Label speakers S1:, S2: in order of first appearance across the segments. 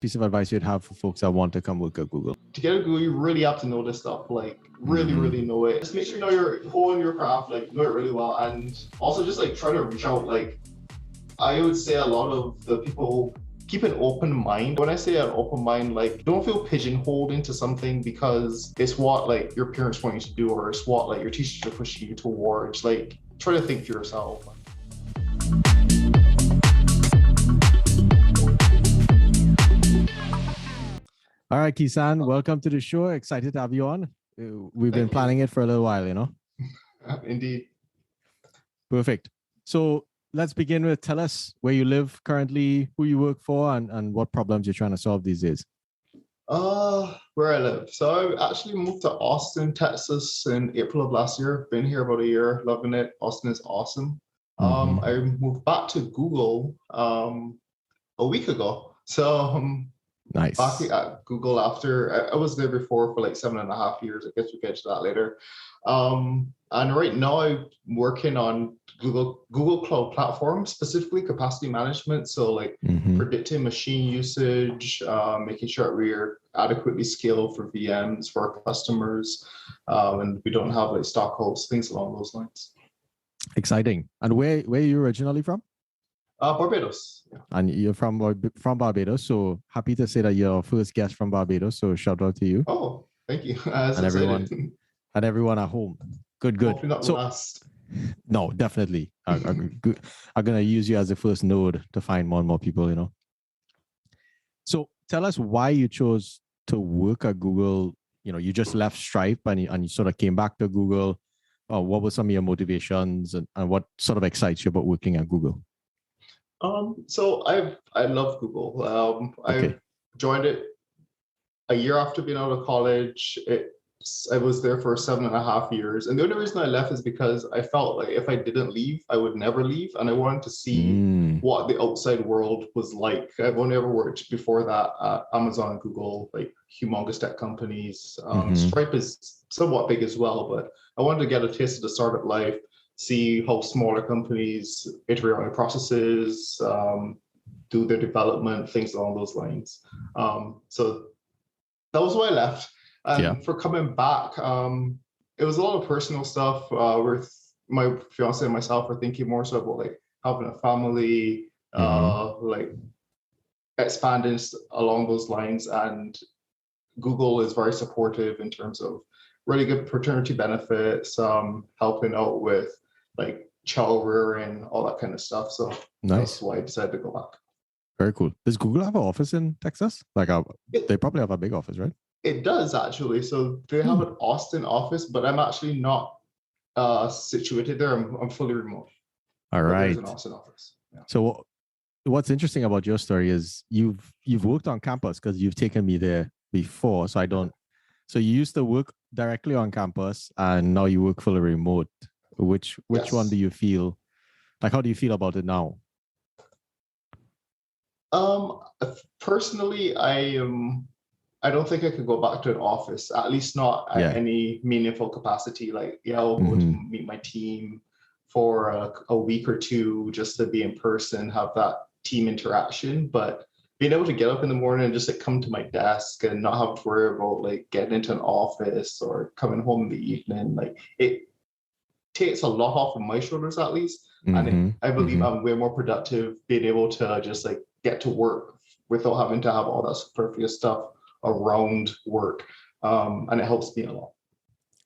S1: piece of advice you'd have for folks that want to come work at Google?
S2: To get a Google, you really have to know this stuff, like really, really know it. Just make sure you know your hone your craft, like know it really well, and also just like try to reach out. Like I would say a lot of the people keep an open mind. When I say an open mind, like don't feel pigeonholed into something because it's what like your parents want you to do or it's what like your teachers are pushing you towards. Like try to think for yourself.
S1: All right, Kesann, welcome to the show. Excited to have you on. We've been planning it for a little while, you know?
S2: Indeed.
S1: Perfect. So let's begin with tell us where you live currently, who you work for, and what problems you're trying to solve these days.
S2: Where I live. So I actually moved to Austin, Texas in April of last year. Been here about a year, loving it. Austin is awesome. I moved back to Google a week ago. So
S1: nice.
S2: Back at Google after I was there before for like 7.5 years. I guess we'll get to that later. And right now I'm working on Google Cloud Platform, specifically capacity management. So like predicting machine usage, making sure we're adequately scaled for VMs for our customers, and we don't have like stock hosts, things along those lines.
S1: Exciting. And where are you originally from?
S2: Barbados. Yeah.
S1: And you're from Barbados, so happy to say that you're our first guest from Barbados. So shout out to you.
S2: Oh, thank you.
S1: And everyone at home. Good.
S2: Hopefully not the last.
S1: No, definitely. I'm gonna use you as the first node to find more and more people. You know. So tell us why you chose to work at Google. You know, you just left Stripe and you sort of came back to Google. What were some of your motivations and what sort of excites you about working at Google?
S2: So I love Google. I joined it a year after being out of college. I was there for 7.5 years. And the only reason I left is because I felt like if I didn't leave, I would never leave. And I wanted to see what the outside world was like. I've only ever worked before that at Amazon and Google, like humongous tech companies. Stripe is somewhat big as well, but I wanted to get a taste of the startup life, see how smaller companies iterate on their processes, do their development, things along those lines. So that was why I left. And for coming back, it was a lot of personal stuff. With my fiance and myself are thinking more so about like having a family, like expanding along those lines. And Google is very supportive in terms of really good paternity benefits, helping out with like child rearing, all that kind of stuff. So that's why I decided to go back.
S1: Very cool. Does Google have an office in Texas? Like they probably have a big office, right?
S2: It does actually. So they have an Austin office, but I'm actually not situated there. I'm fully remote.
S1: All right.
S2: There's an Austin office. Yeah.
S1: So what's interesting about your story is you've worked on campus because you've taken me there before. So so you used to work directly on campus and now you work fully remote. Which one do you feel like? How do you feel about it now?
S2: Personally, I don't think I could go back to an office, at least not at any meaningful capacity. Like, I'll go to meet my team for a week or two just to be in person, have that team interaction. But being able to get up in the morning and just like come to my desk and not have to worry about like getting into an office or coming home in the evening, like it takes a lot off of my shoulders at least. And I believe I'm way more productive being able to just like get to work without having to have all that superfluous stuff around work. And it helps me a lot.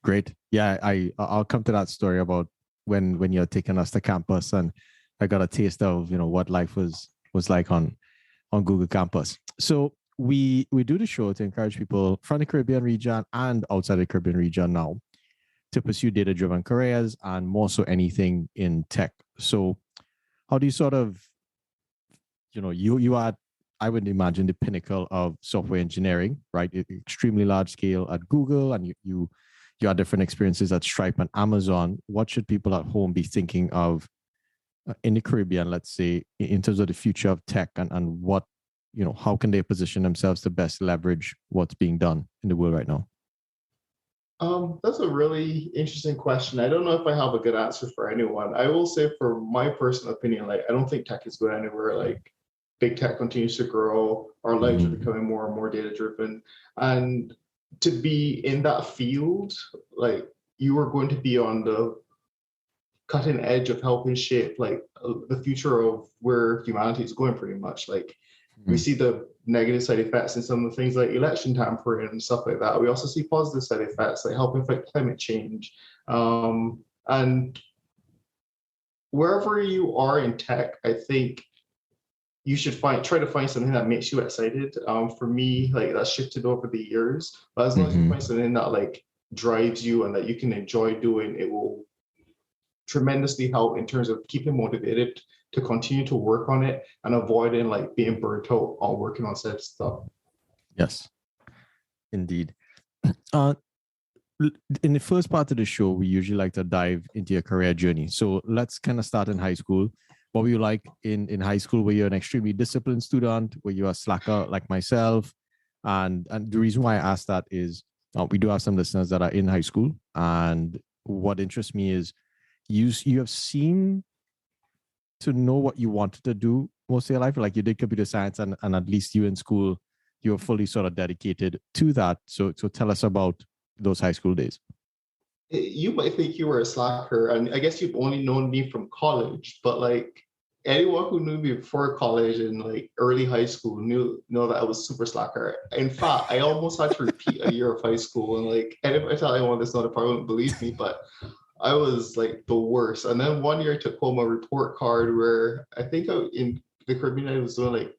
S1: Great. Yeah, I'll come to that story about when you're taking us to campus and I got a taste of, what life was like on Google campus. So we do the show to encourage people from the Caribbean region and outside the Caribbean region now to pursue data-driven careers and more so anything in tech. So how do you sort of, you are, I would imagine, the pinnacle of software engineering, right? Extremely large scale at Google, and you had different experiences at Stripe and Amazon. What should people at home be thinking of in the Caribbean, let's say, in terms of the future of tech and what, how can they position themselves to best leverage what's being done in the world right now?
S2: That's a really interesting question. I don't know if I have a good answer for anyone. I will say, for my personal opinion, like I don't think tech is going anywhere. Like big tech continues to grow, our lives are becoming more and more data driven. And to be in that field, like you are going to be on the cutting edge of helping shape like the future of where humanity is going pretty much. Like we see the negative side effects in some of the things like election tampering and stuff like that. We also see positive side effects like helping fight climate change. And wherever you are in tech, I think you should try to find something that makes you excited. For me, like that's shifted over the years. But as long as you find something that like drives you and that you can enjoy doing, it will tremendously help in terms of keeping motivated to continue to work on it and avoiding like being burnt out on working on said stuff.
S1: Yes, indeed. In the first part of the show, we usually like to dive into your career journey. So let's kind of start in high school. What were you like in high school? Were you an extremely disciplined student? Were you a slacker like myself? And the reason why I asked that is we do have some listeners that are in high school. And what interests me is you have seemed to know what you wanted to do most of your life. Like you did computer science and at least you in school, you were fully sort of dedicated to that. So tell us about those high school days.
S2: You might think you were a slacker, and I guess you've only known me from college, but like anyone who knew me before college and like early high school know that I was super slacker. In fact, I almost had to repeat a year of high school, and like, and if I tell anyone this, not if I wouldn't believe me, but I was like the worst. And then one year I took home a report card where I think in the Caribbean I was doing like,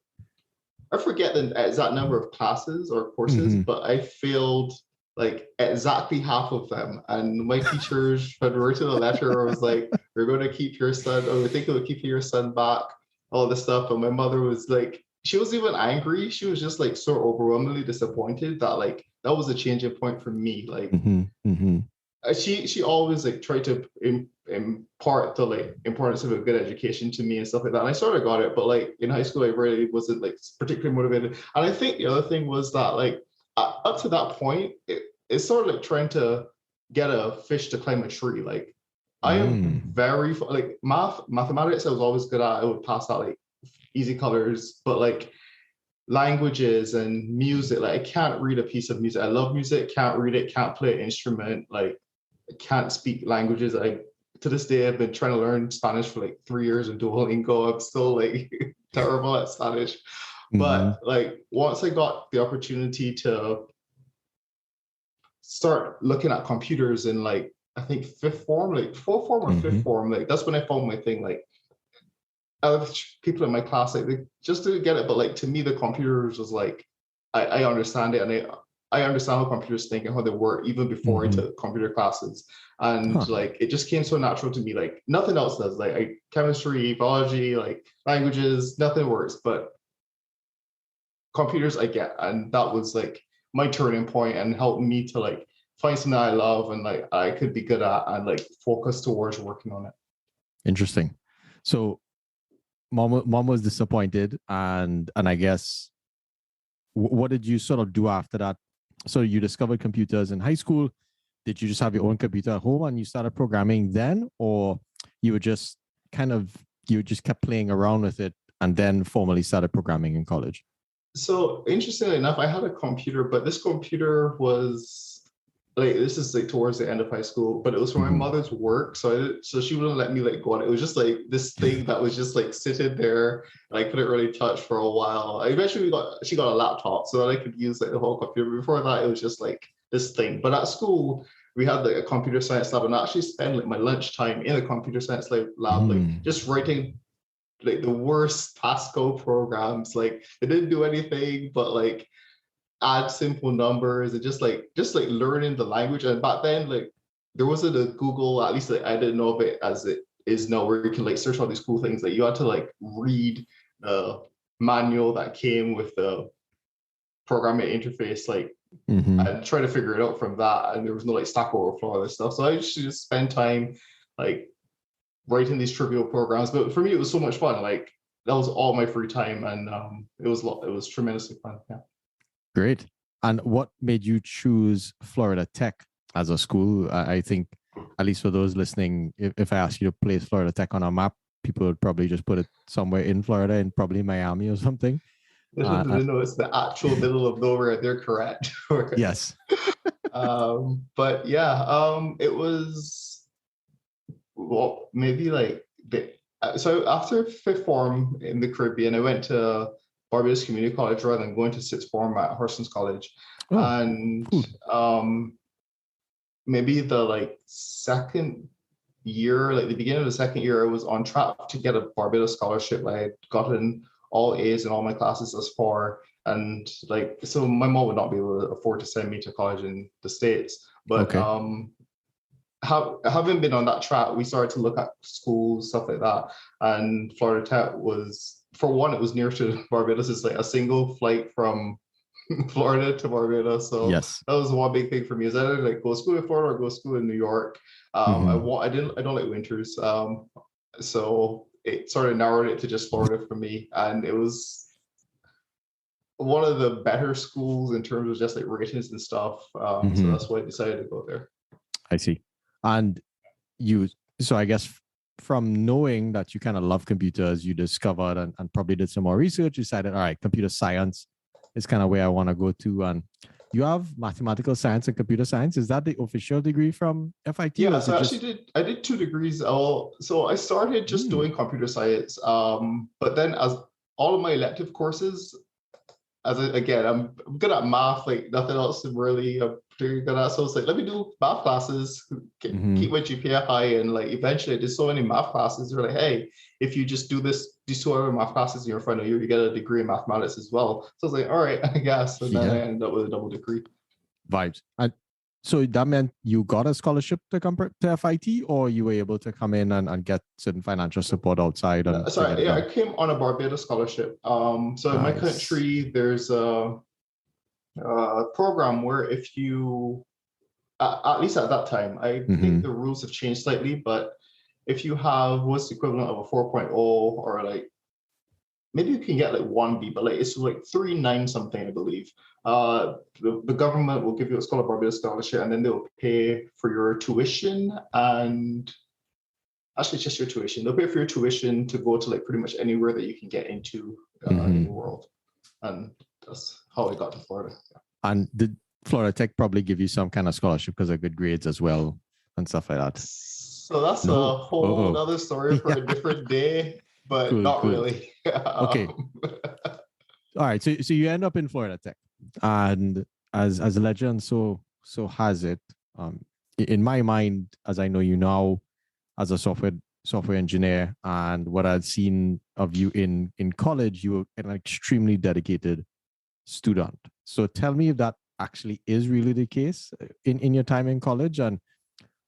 S2: I forget the exact number of classes or courses, but I failed like exactly half of them. And my teachers had written a letter, I was like, we're going to keep your son, or we think we'll keep your son back, all this stuff. And my mother was like, she wasn't even angry. She was just like so overwhelmingly disappointed that like, that was a changing point for me. Like, she always like tried to impart the like importance of a good education to me and stuff like that. And I sort of got it, but like in high school, I really wasn't like particularly motivated. And I think the other thing was that like up to that point, it's sort of like trying to get a fish to climb a tree. Like I am very like mathematics. I was always good at. I would pass out like easy colors, but like languages and music, like I can't read a piece of music. I love music, can't read it, can't play an instrument. Like I can't speak languages. To this day, I've been trying to learn Spanish for like 3 years in Duolingo. I'm still like terrible at Spanish. But like once I got the opportunity to start looking at computers in like, I think fifth form, like fourth form or fifth form, like that's when I found my thing. Like other people in my class, like they just didn't get it. But like to me, the computers was like, I understand it, and I understand how computers think and how they work even before I took computer classes. And like it just came so natural to me. Like nothing else does. Like chemistry, biology, like languages, nothing works. But computers I get, and that was like my turning point and helped me to like find something I love and like I could be good at and like focus towards working on it.
S1: Interesting. So mom was disappointed, and I guess what did you sort of do after that? So you discovered computers in high school. Did you just have your own computer at home and you started programming then, or you were just you just kept playing around with it and then formally started programming in college?
S2: So interestingly enough, I had a computer, but this computer was like, this is like towards the end of high school, but it was for my mother's work. So she wouldn't let me like go on it. It was just like this thing that was just like sitting there and I couldn't really touch for a while. Eventually she got a laptop so that I could use like the whole computer. Before that, it was just like this thing. But at school, we had like a computer science lab, and I actually spent like my lunchtime in a computer science lab, like just writing like the worst Pascal programs. Like they didn't do anything but like add simple numbers and just like learning the language. And back then, like there wasn't a Google, at least like, I didn't know of it as it is now, where you can like search all these cool things. Like you had to like read the manual that came with the programming interface, like and try to figure it out from that. And there was no like Stack Overflow or this stuff. So I used to just spend time like writing these trivial programs. But for me, it was so much fun. Like that was all my free time, and it was tremendously fun. Yeah.
S1: Great. And what made you choose Florida Tech as a school? I think, at least for those listening, if I ask you to place Florida Tech on a map, people would probably just put it somewhere in Florida, and probably Miami or something.
S2: No, it's the actual middle of nowhere. They're correct.
S1: Yes.
S2: But yeah, it was, well, maybe like so after fifth form in the Caribbean, I went to Barbados Community College rather than going to sixth form at Horson's College. And maybe the like second year, like the beginning of the second year, I was on track to get a Barbados scholarship. I had gotten all A's in all my classes thus far. And like, so my mom would not be able to afford to send me to college in the States. But having been on that track, we started to look at schools, stuff like that. And Florida Tech was, for one, it was near to Barbados. It's like a single flight from Florida to Barbados. So
S1: yes,
S2: that was one big thing for me, is either like go school in Florida or go school in New York. I don't like winters. So it sort of narrowed it to just Florida for me. And it was one of the better schools in terms of just like ratings and stuff. So that's why I decided to go there.
S1: I see. And so I guess from knowing that you kind of love computers, you discovered and probably did some more research, decided, all right, computer science is kind of where I want to go to. And you have mathematical science and computer science. Is that the official degree from FIT?
S2: Yeah, so I did 2 degrees. So I started just doing computer science, but then as all of my elective courses, I'm good at math, like nothing else really particularly good at. So it's like, let me do math classes, keep my GPA high, and like eventually I did so many math classes. They're like, hey, if you just do these 2 other math classes in your final year, you get a degree in mathematics as well. So I was like, all right, I guess. And then I ended up with a double degree.
S1: Vibes. And so that meant you got a scholarship to come to FIT, or you were able to come in and get certain financial support outside?
S2: I came on a Barbados scholarship. So in my country, there's a program where if you, at least at that time, I think the rules have changed slightly, but if you have what's the equivalent of a 4.0, or like, maybe you can get like 1B, but like it's like 3.9 something, I believe. The government will give you what's called a Barbados scholarship, and then they'll pay for your tuition, and actually just your tuition. They'll pay for your tuition to go to like pretty much anywhere that you can get into in the world. And that's how I got to Florida.
S1: And did Florida Tech probably give you some kind of scholarship because of good grades as well and stuff like that?
S2: So that's a whole other story for a different day, but not really.
S1: Okay. All right. So you end up in Florida Tech, and as a legend so has it, in my mind, as I know you now as a software engineer, and what I'd seen of you in college, you were an extremely dedicated student. So tell me if that actually is really the case in your time in college, and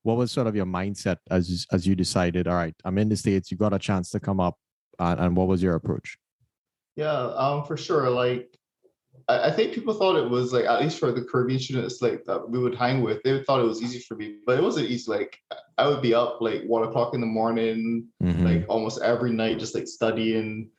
S1: what was sort of your mindset as you decided, all right, I'm in the States, you got a chance to come up, and what was your approach?
S2: Yeah, for sure. Like, I think people thought it was like, at least for the Caribbean students like that we would hang with, they thought it was easy for me, but it wasn't easy. Like, I would be up like 1 o'clock in the morning, like almost every night, just like studying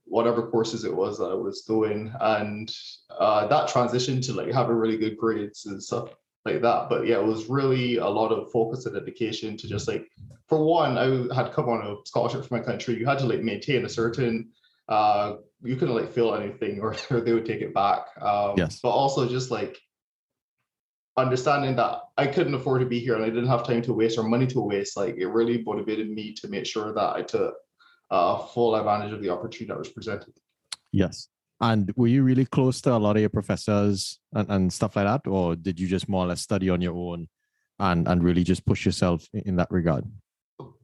S2: whatever courses it was that I was doing, and that transition to like having really good grades and stuff like that. But yeah, it was really a lot of focus and dedication to just like, for one, I had come on a scholarship for my country. You had to like maintain a certain, you couldn't like feel anything or they would take it back. But also just like understanding that I couldn't afford to be here and I didn't have time to waste or money to waste. Like, it really motivated me to make sure that I took full advantage of the opportunity that was presented.
S1: Yes. And were you really close to a lot of your professors and stuff like that? Or did you just more or less study on your own and really just push yourself in that regard?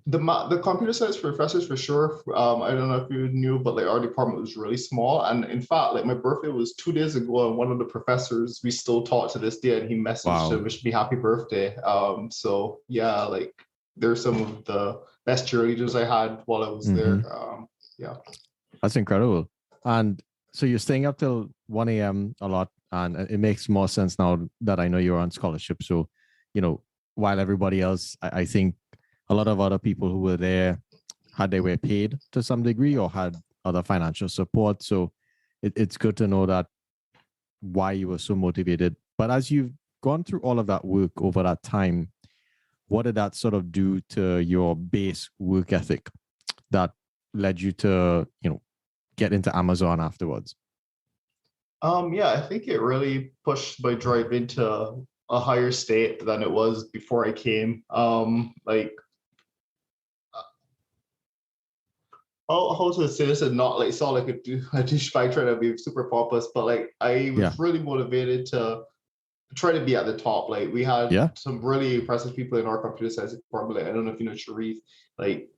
S2: The computer science professors, for sure. I don't know if you knew, but like our department was really small. And in fact, like my birthday was 2 days ago, and one of the professors we still talk to this day, and he messaged to wish me happy birthday. So yeah, like there's some of the best cheerleaders I had while I was there. Yeah. That's
S1: incredible. And so you're staying up till 1 a.m. a lot, and it makes more sense now that I know you're on scholarship. So, you know, while everybody else, I think a lot of other people who were there they were paid to some degree or had other financial support. So it's good to know that why you were so motivated. But as you've gone through all of that work over that time, what did that sort of do to your base work ethic? that led you to, get into Amazon afterwards?
S2: Yeah, I think it really pushed my drive into a higher state than it was before I came. How to say this and not like sound like a douchebag trying to be super pompous, but like I was really motivated to try to be at the top. Like we had some really impressive people in our computer science department. Like, I don't know if you know Sharif, like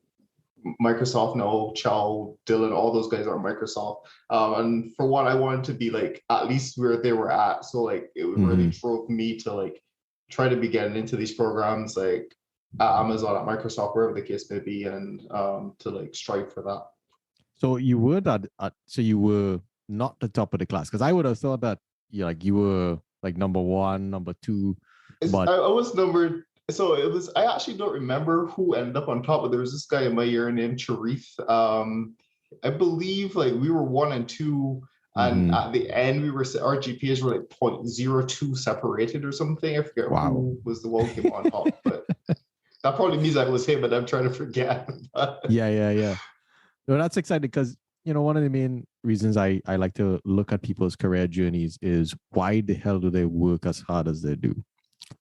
S2: Microsoft now, Chow, Dylan, all those guys are Microsoft. And for one, I wanted to be like at least where they were at. So like it really drove me to like try to be getting into these programs like at Amazon, at Microsoft, wherever the case may be, and to like strive for that.
S1: So you were so you were not the top of the class, because I would have thought that you were like number one, number two. But
S2: I was number. So it was. I actually don't remember who ended up on top, but there was this guy in my year named Sharif. I believe like we were 1 and 2, and at the end we were our GPAs were like 0.02 separated or something. I forget who was the one who came on top, but that probably means I was him, but I'm trying to forget.
S1: Yeah. No, that's exciting because one of the main reasons I like to look at people's career journeys is why the hell do they work as hard as they do?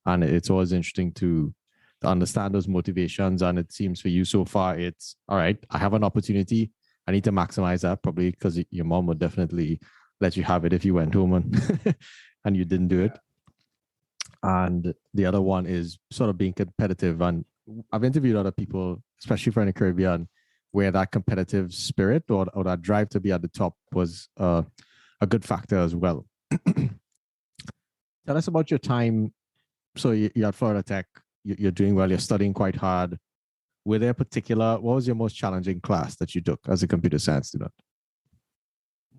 S1: And it's always interesting to understand those motivations. And it seems for you so far, it's all right, I have an opportunity. I need to maximize that, probably because your mom would definitely let you have it if you went home and, and you didn't do it. And the other one is sort of being competitive. And I've interviewed other people, especially from the Caribbean, where that competitive spirit or that drive to be at the top was a good factor as well. Tell us about your time. So you're at Florida Tech, you're doing well, you're studying quite hard. Were there what was your most challenging class that you took as a computer science student?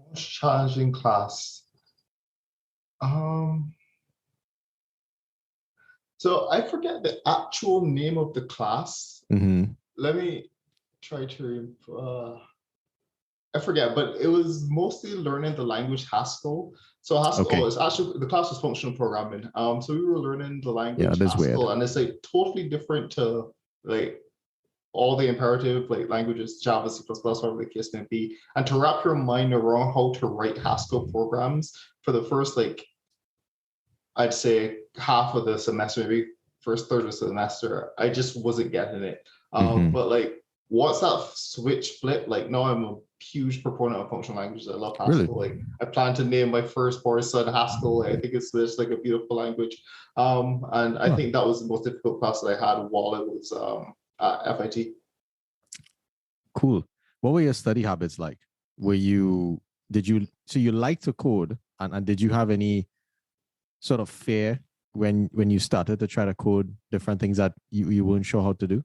S2: Most challenging class. So I forget the actual name of the class. Let me try to I forget, but it was mostly learning the language Haskell. So Haskell is actually, the class was functional programming. So we were learning the language Haskell, weird. And it's like totally different to like all the imperative like languages, Java, C++, whatever the case may be. And to wrap your mind around how to write Haskell programs for the first like, I'd say half of the semester, maybe first third of the semester, I just wasn't getting it. But like once that switch flipped, like now I'm a huge proponent of functional languages. I love Haskell. Really? Like I plan to name my firstborn son Haskell. I think it's just like a beautiful language. And I think that was the most difficult class that I had while I was at FIT.
S1: Cool. What were your study habits like? So you like to code, and did you have any sort of fear when you started to try to code different things that you weren't sure how to do?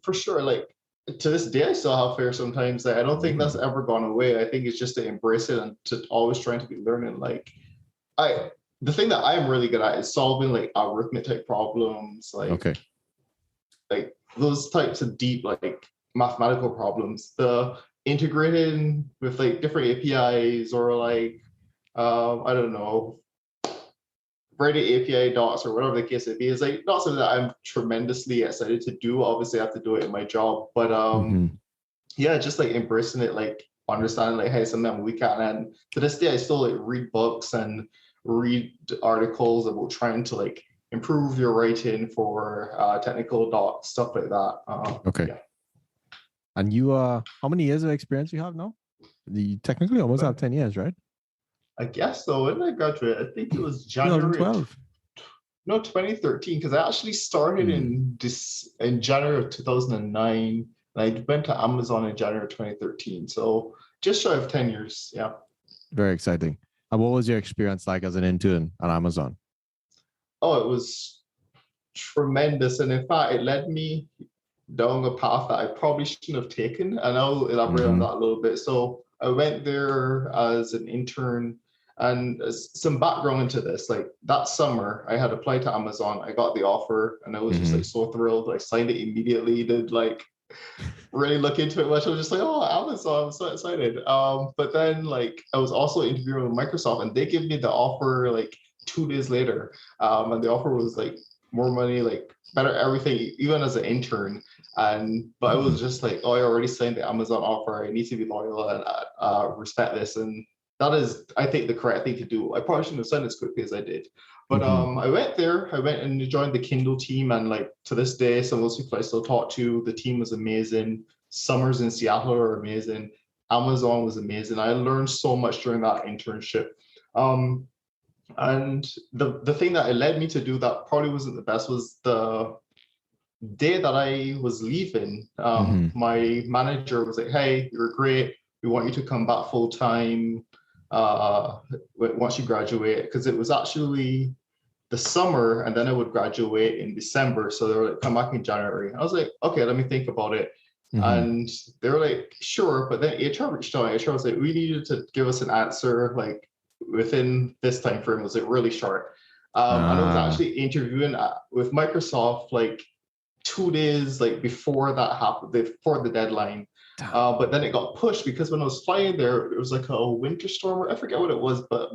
S2: For sure. Like to this day, I still have fear sometimes. I don't think that's ever gone away. I think it's just to embrace it and to always trying to be learning. Like the thing that I'm really good at is solving like arithmetic problems, like those types of deep like mathematical problems. The integrating with like different APIs or like I don't know, writing API docs or whatever the case may be is like not something that I'm tremendously excited to do. Obviously, I have to do it in my job, but yeah, just like embracing it, like understanding like hey, something I'm weak at. And to this day, I still like read books and read articles about trying to like improve your writing for technical docs, stuff like that. Yeah.
S1: And you how many years of experience you have now? You technically almost have 10 years, right?
S2: I guess so. When did I graduate? I think it was January
S1: 2012.
S2: No, 2013, because I actually started in January of 2009, and I went to Amazon in January 2013. So just shy of 10 years. Yeah.
S1: Very exciting. And what was your experience like as an intern at Amazon?
S2: Oh, it was tremendous. And in fact, it led me down a path that I probably shouldn't have taken. And I'll elaborate on that a little bit. So I went there as an intern. And some background into this, like that summer, I had applied to Amazon. I got the offer, and I was just like so thrilled. I signed it immediately. Did like really look into it much. I was just like, oh, Amazon! I'm so excited. But then like I was also interviewing with Microsoft, and they gave me the offer like 2 days later. And the offer was like more money, like better everything, even as an intern. But I was just like, oh, I already signed the Amazon offer. I need to be loyal and respect this. And that is, I think, the correct thing to do. I probably shouldn't have signed as quickly as I did. But I went there. I went and joined the Kindle team, and like to this day, some of those people I still talk to. The team was amazing. Summers in Seattle are amazing. Amazon was amazing. I learned so much during that internship. And the thing that it led me to do that probably wasn't the best was the day that I was leaving. My manager was like, "Hey, you're great. We want you to come back full time once you graduate," because it was actually the summer, and then I would graduate in December. So they were like, "Come back in January." I was like, "Okay, let me think about it." And they were like, "Sure," but then HR reached out. HR was like, "We needed to give us an answer like within this time frame." It was like really short. And I was actually interviewing with Microsoft like 2 days like before that happened, before the deadline. But then it got pushed because when I was flying there, it was like a winter storm. I forget what it was, but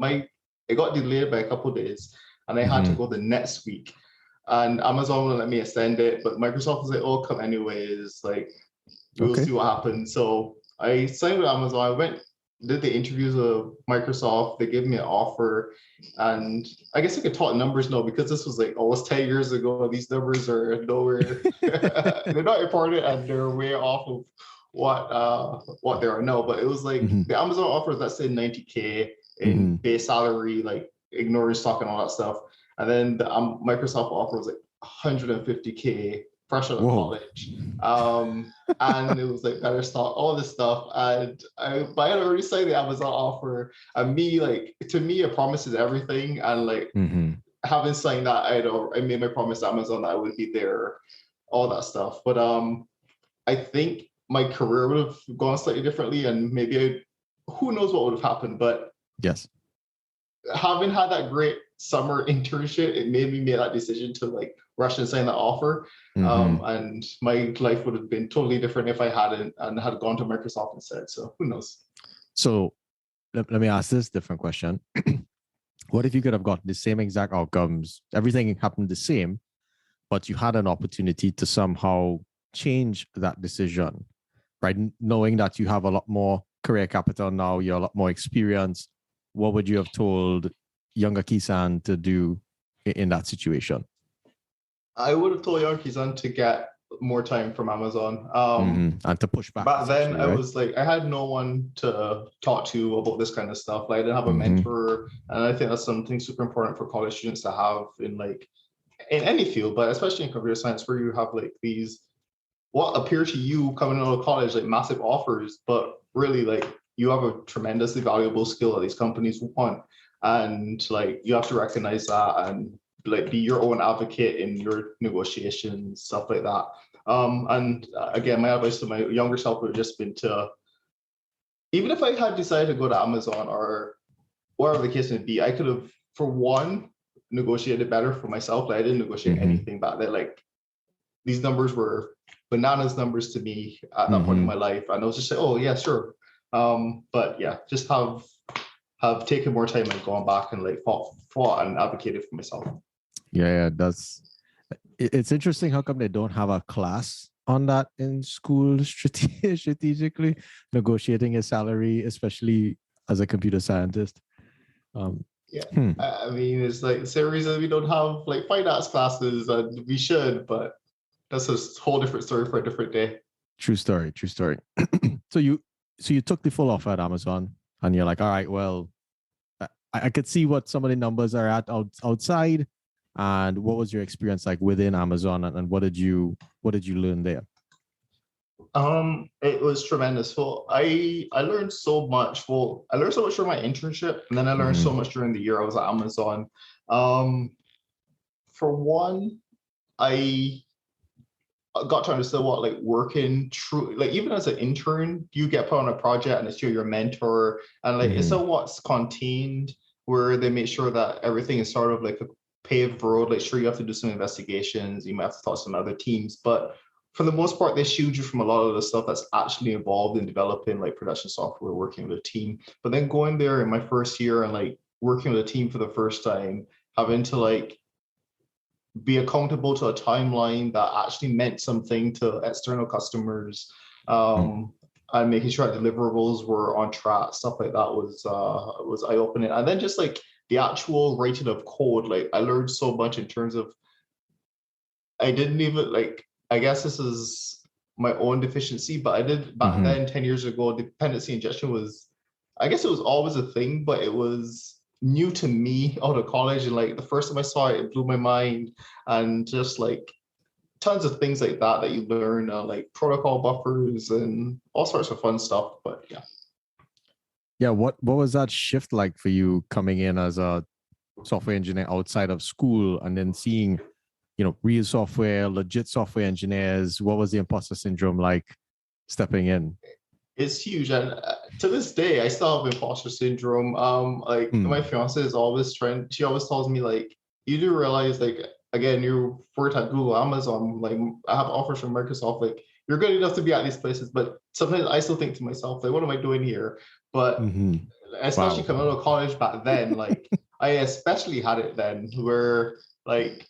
S2: it got delayed by a couple of days, and I had to go the next week. And Amazon wouldn't let me extend it, but Microsoft was like, "Oh, come anyways. Like, we'll see what happens." So I signed with Amazon. I went, did the interviews with Microsoft. They gave me an offer, and I guess I could talk numbers now because this was like almost 10 years ago. These numbers are nowhere. They're not important, and they're way off of what they are now. But it was like the Amazon offer, let's say 90K in base salary, like ignoring stock and all that stuff. And then the Microsoft offer was like 150K fresh out of college. And it was like better stock, all this stuff. And I had already signed the Amazon offer. And to me, it promises everything. And like having signed that, I made my promise to Amazon that I would be there, all that stuff. But I think my career would have gone slightly differently, and maybe who knows what would have happened. But
S1: yes,
S2: having had that great summer internship, it made me make that decision to like rush and sign that offer. And my life would have been totally different if I hadn't and had gone to Microsoft instead. So who knows?
S1: So let me ask this different question. What if you could have gotten the same exact outcomes? Everything happened the same, but you had an opportunity to somehow change that decision, right? Knowing that you have a lot more career capital now, you're a lot more experienced. What would you have told younger Kesann to do in that situation?
S2: I would have told young Kesann to get more time from Amazon.
S1: And to push back.
S2: But then I was like, I had no one to talk to about this kind of stuff. Like I didn't have a mentor. And I think that's something super important for college students to have in any field, but especially in computer science, where you have like these, what appear to you coming out of college, like massive offers, but really like you have a tremendously valuable skill that these companies want. And like, you have to recognize that and like be your own advocate in your negotiations, stuff like that. And again, my advice to my younger self would have just been to, even if I had decided to go to Amazon or whatever the case may be, I could have, for one, negotiated better for myself. Like I didn't negotiate anything back then. Like these numbers were bananas numbers to me at that point in my life. And I was just like, oh yeah, sure. But yeah, just have taken more time and gone back and like fought and advocated for myself.
S1: Yeah, it's interesting how come they don't have a class on that in school strategically negotiating a salary, especially as a computer scientist.
S2: I mean, it's like the same reason we don't have like finance classes, and we should, but that's a whole different story for a different day.
S1: True story. So you took the full offer at Amazon, and you're like, all right, well, I could see what some of the numbers are at outside. And what was your experience like within Amazon, and what did you learn there?
S2: It was tremendous. Well, I learned so much. Well, I learned so much during my internship, and then I learned so much during the year I was at Amazon. For one, I got to understand what like working true, like even as an intern, you get put on a project and it's your mentor, and like it's somewhat contained where they make sure that everything is sort of like a paved road. Like sure, you have to do some investigations, you might have to talk to some other teams, but for the most part, they shield you from a lot of the stuff that's actually involved in developing like production software, working with a team. But then going there in my first year and like working with a team for the first time, having to like be accountable to a timeline that actually meant something to external customers, and making sure that deliverables were on track, stuff like that was eye-opening. And then just like the actual writing of code, like I learned so much in terms of, I didn't even like, I guess this is my own deficiency, but I did back then 10 years ago, dependency injection was, I guess it was always a thing, but it was new to me out of college. And like the first time I saw it, it blew my mind. And just like tons of things like that that you learn, like protocol buffers and all sorts of fun stuff. But yeah.
S1: Yeah, what was that shift like for you coming in as a software engineer outside of school and then seeing, you know, real software, legit software engineers? What was the imposter syndrome like stepping in?
S2: It's huge, and to this day, I still have imposter syndrome. My fiance is always trying. She always tells me like, you do realize like, again, you worked at Google, Amazon, like I have offers from Microsoft, like you're good enough to be at these places, but sometimes I still think to myself, like, what am I doing here? But especially coming out of college back then, like I especially had it then where like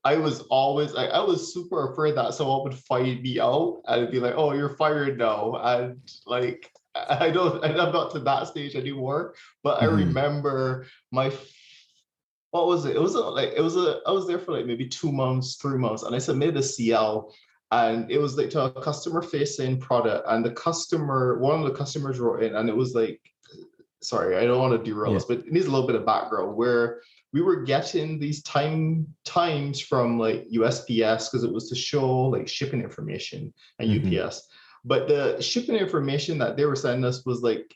S2: I was always like, I was super afraid that someone would find me out and it'd be like, oh, you're fired now. And like, I'm not to that stage anymore, but I remember what was it? It was I was there for like maybe 2 months, 3 months, and I submitted a CL, and it was like to a customer facing product, and one of the customers wrote in, and it was like, sorry, I don't want to derail this, but it needs a little bit of background where we were getting these times from like USPS because it was to show like shipping information and UPS. But the shipping information that they were sending us was like,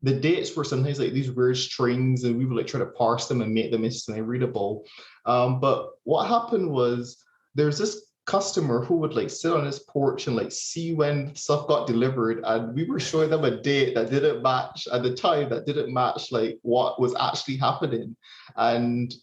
S2: the dates were sometimes like these weird strings, and we would like try to parse them and make them instantly readable. But what happened was there's this customer who would like sit on his porch and like see when stuff got delivered, and we were showing them a date that didn't match at the time, that didn't match like what was actually happening. And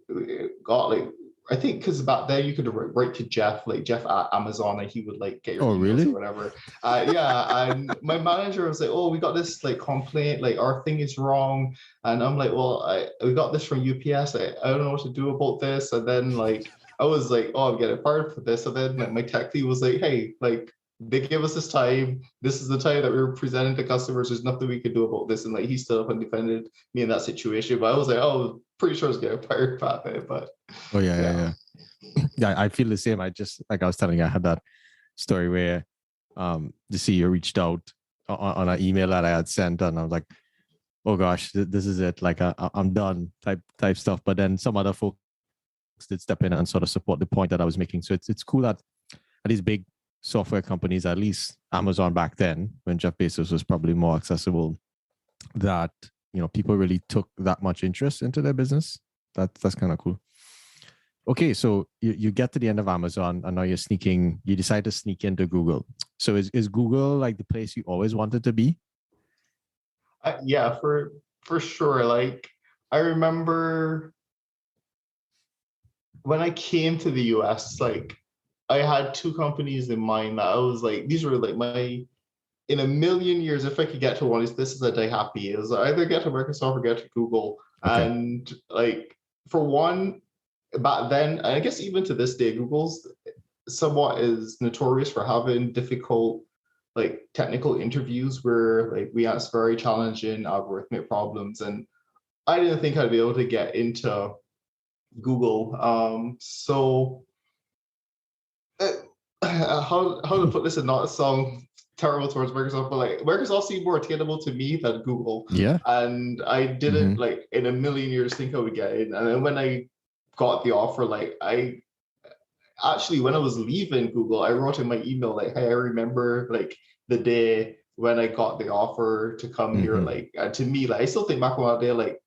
S2: it got like, I think because back then you could write to Jeff at Amazon, and he would like get your emails or whatever. And my manager was like, oh, we got this like complaint, like our thing is wrong. And I'm like, well, we got this from UPS. I don't know what to do about this. And then like, I was like, oh, I'm getting fired for this. And then like, my tech lead was like, hey, like they gave us this time. This is the time that we were presenting to customers. There's nothing we could do about this. And like, he stood up and defended me in that situation. But I was like, oh, pretty sure I was getting fired back then. But
S1: yeah, I feel the same. I just, like I was telling you, I had that story where the CEO reached out on an email that I had sent, and I was like, oh gosh, this is it. Like I'm done type stuff. But then some other folks did step in and sort of support the point that I was making. So it's cool that at these big software companies, at least Amazon back then, when Jeff Bezos was probably more accessible, that, you know, people really took that much interest into their business. That's kind of cool. Okay, so you get to the end of Amazon, and now you decide to sneak into Google. So is Google like the place you always wanted to be?
S2: Yeah, for sure. Like I remember when I came to the US, like I had 2 companies in mind that I was like, these were like in a million years, if I could get to one of these places, I'd die happy. It was either get to Microsoft or get to Google. Okay. And like for one, back then, I guess even to this day, Google's somewhat is notorious for having difficult like technical interviews where like we ask very challenging algorithmic problems, and I didn't think I'd be able to get into Google. So how to put this and not sound terrible towards Microsoft, but like Microsoft seemed more attainable to me than Google.
S1: Yeah.
S2: And I didn't like in a million years think I would get in. And then when I got the offer, like I actually, when I was leaving Google, I wrote in my email like, hey, I remember like the day when I got the offer to come here. Like, and to me, like I still think back on that day like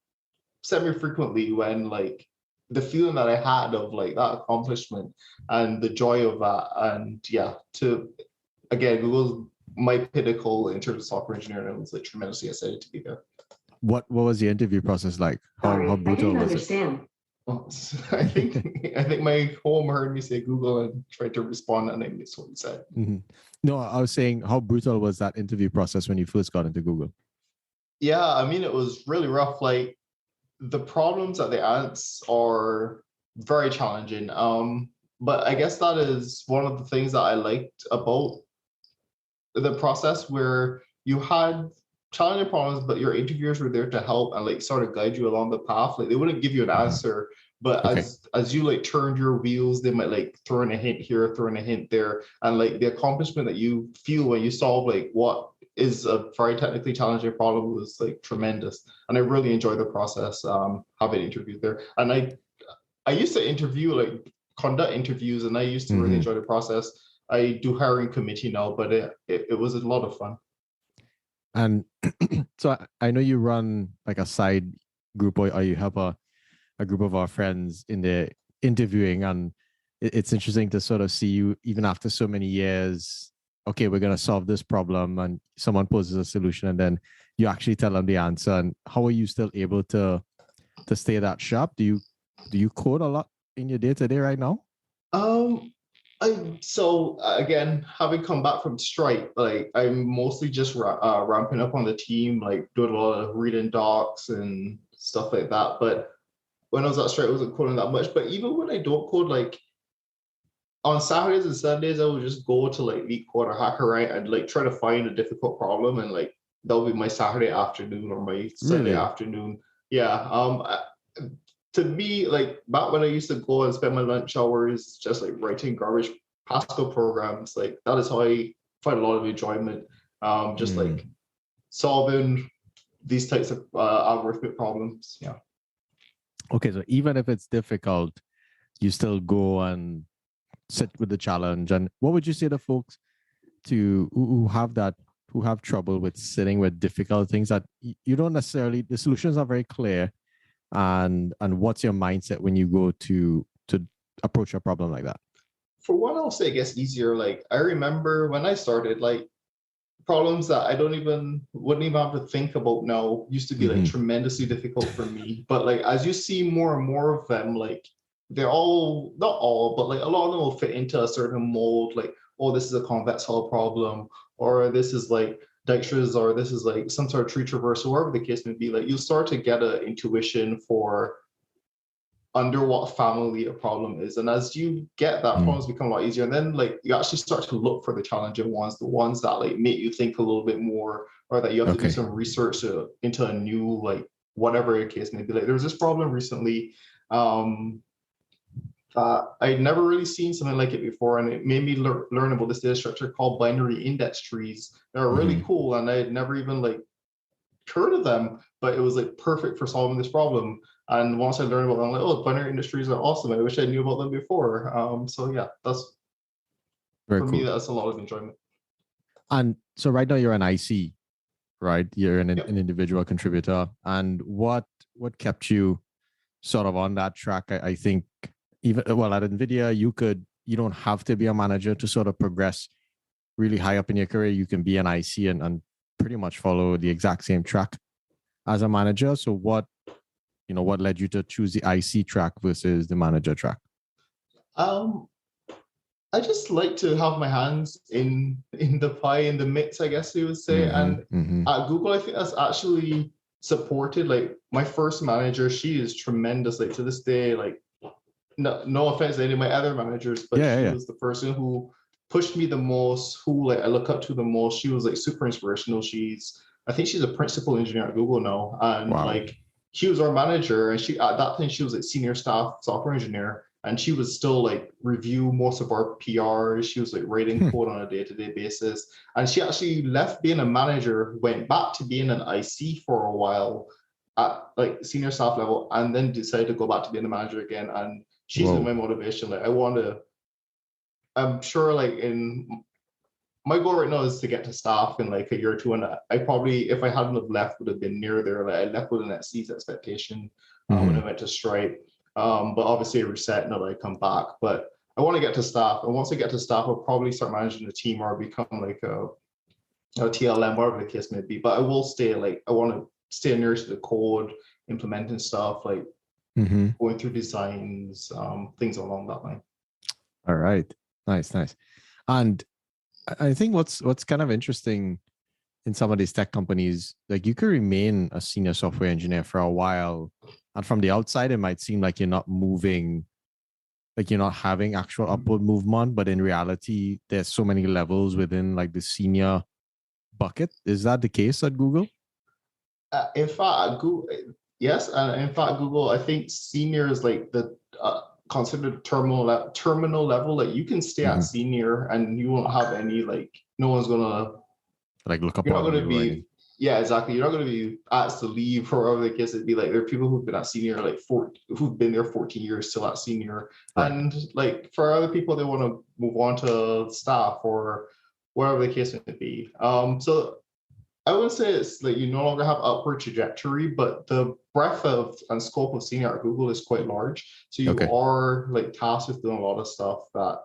S2: semi-frequently, when like the feeling that I had of like that accomplishment and the joy of that. And yeah, to again, Google's my pinnacle in terms of software engineering. I was like tremendously excited to be there.
S1: What was the interview process like? How brutal was
S2: understand. It? Well, I think my home heard me say Google and tried to respond, and I missed what he said.
S1: No, I was saying, how brutal was that interview process when you first got into Google?
S2: Yeah, I mean, it was really rough. Like the problems that they answer are very challenging. But I guess that is one of the things that I liked about the process, where you had challenging problems, but your interviewers were there to help and like sort of guide you along the path. Like they wouldn't give you an answer, but
S1: Okay.
S2: as you like turned your wheels, they might like throw in a hint here, throw in a hint there, and like the accomplishment that you feel when you solve like what is a very technically challenging problem was like tremendous. And I really enjoyed the process, having interviewed there. And I used to interview, like conduct interviews, and I used to really enjoy the process. I do hiring committee now, but it was a lot of fun.
S1: And so I know you run like a side group, or you have a group of our friends in the interviewing, and it's interesting to sort of see you even after so many years. Okay, we're going to solve this problem, and someone poses a solution, and then you actually tell them the answer. And how are you still able to stay that sharp? Do you code a lot in your day to day right now?
S2: So again, having come back from Stripe, like I'm mostly just ramping up on the team, like doing a lot of reading docs and stuff like that. But when I was at Stripe, I wasn't coding that much. But even when I don't code, like on Saturdays and Sundays, I would just go to like LeetCode or HackerRank and like try to find a difficult problem, and like that would be my Saturday afternoon or my Sunday afternoon. Yeah. To me, like back when I used to go and spend my lunch hours just like writing garbage Pascal programs, like that is how I find a lot of enjoyment. Just like solving these types of algorithmic problems. Yeah.
S1: Okay, so even if it's difficult, you still go and sit with the challenge. And what would you say to folks who have trouble with sitting with difficult things that you don't necessarily, the solutions are very clear, and what's your mindset when you go to approach a problem like that?
S2: For one, I'll say it gets easier. Like I remember when I started, like problems that I wouldn't even have to think about now used to be like tremendously difficult for me. But like as you see more and more of them, like they're all, not all, but like a lot of them will fit into a certain mold. Like, oh, this is a convex hull problem, or this is like Dijkstra's, or this is like some sort of tree traversal, whatever the case may be. Like you'll start to get an intuition for under what family a problem is. And as you get that, problems become a lot easier. And then like you actually start to look for the challenging ones, the ones that like make you think a little bit more, or that you have to do some research into a new, like whatever the case may be. Like there was this problem recently I'd never really seen something like it before, and it made me learn about this data structure called binary index trees. They're really cool, and I had never even like heard of them, but it was like perfect for solving this problem. And once I learned about them, I'm like, oh, binary index trees are awesome. I wish I knew about them before. So yeah, that's very cool. Me, that's a lot of enjoyment.
S1: And so right now you're an IC, right? You're an individual contributor. And what kept you sort of on that track? I think even at NVIDIA, you don't have to be a manager to sort of progress really high up in your career. You can be an IC and pretty much follow the exact same track as a manager. So what led you to choose the IC track versus the manager track?
S2: I just like to have my hands in the pie, in the mix, I guess you would say. And at Google, I think that's actually supported. Like my first manager, she is tremendous. Like to this day, like no offense to any of my other managers, but she was the person who pushed me the most, who like I look up to the most. She was like super inspirational. I think she's a principal engineer at Google now. And like she was our manager, and she at that time she was like senior staff software engineer. And she would still like review most of our PRs. She was like writing code on a day-to-day basis. And she actually left being a manager, went back to being an IC for a while at like senior staff level, and then decided to go back to being a manager again. And she's been my motivation. Like I'm sure like in my goal right now is to get to staff in like a year or two. And I probably, if I hadn't have left, would have been near there. Like I left with an exceeds expectation when I went to Stripe. But obviously I reset now that I come back. But I want to get to staff. And once I get to staff, I'll probably start managing a team or become like a TLM, whatever the case may be. But I will stay like, I want to stay near to the code, implementing stuff, like going through designs, things along that line.
S1: All right. Nice. And I think what's kind of interesting in some of these tech companies, like you could remain a senior software engineer for a while. And from the outside, it might seem like you're not moving like you're not having actual upward movement, but in reality, there's so many levels within like the senior bucket. Is that the case at Google?
S2: In fact, Google, yes, and in fact, Google, I think senior is like the considered terminal level. Like you can stay at senior, and you won't have any like no one's gonna
S1: like look up
S2: you're not
S1: on
S2: gonna
S1: you or
S2: be
S1: anything.
S2: yeah, exactly. You're not gonna be asked to leave or whatever the case. It'd be like there are people who've been at senior like who've been there 14 years still at senior,
S1: Right.
S2: and like for other people they want to move on to staff or whatever the case may be. So I would say it's like you no longer have upward trajectory, but the breadth of and scope of senior at Google is quite large. So you are like tasked with doing a lot of stuff that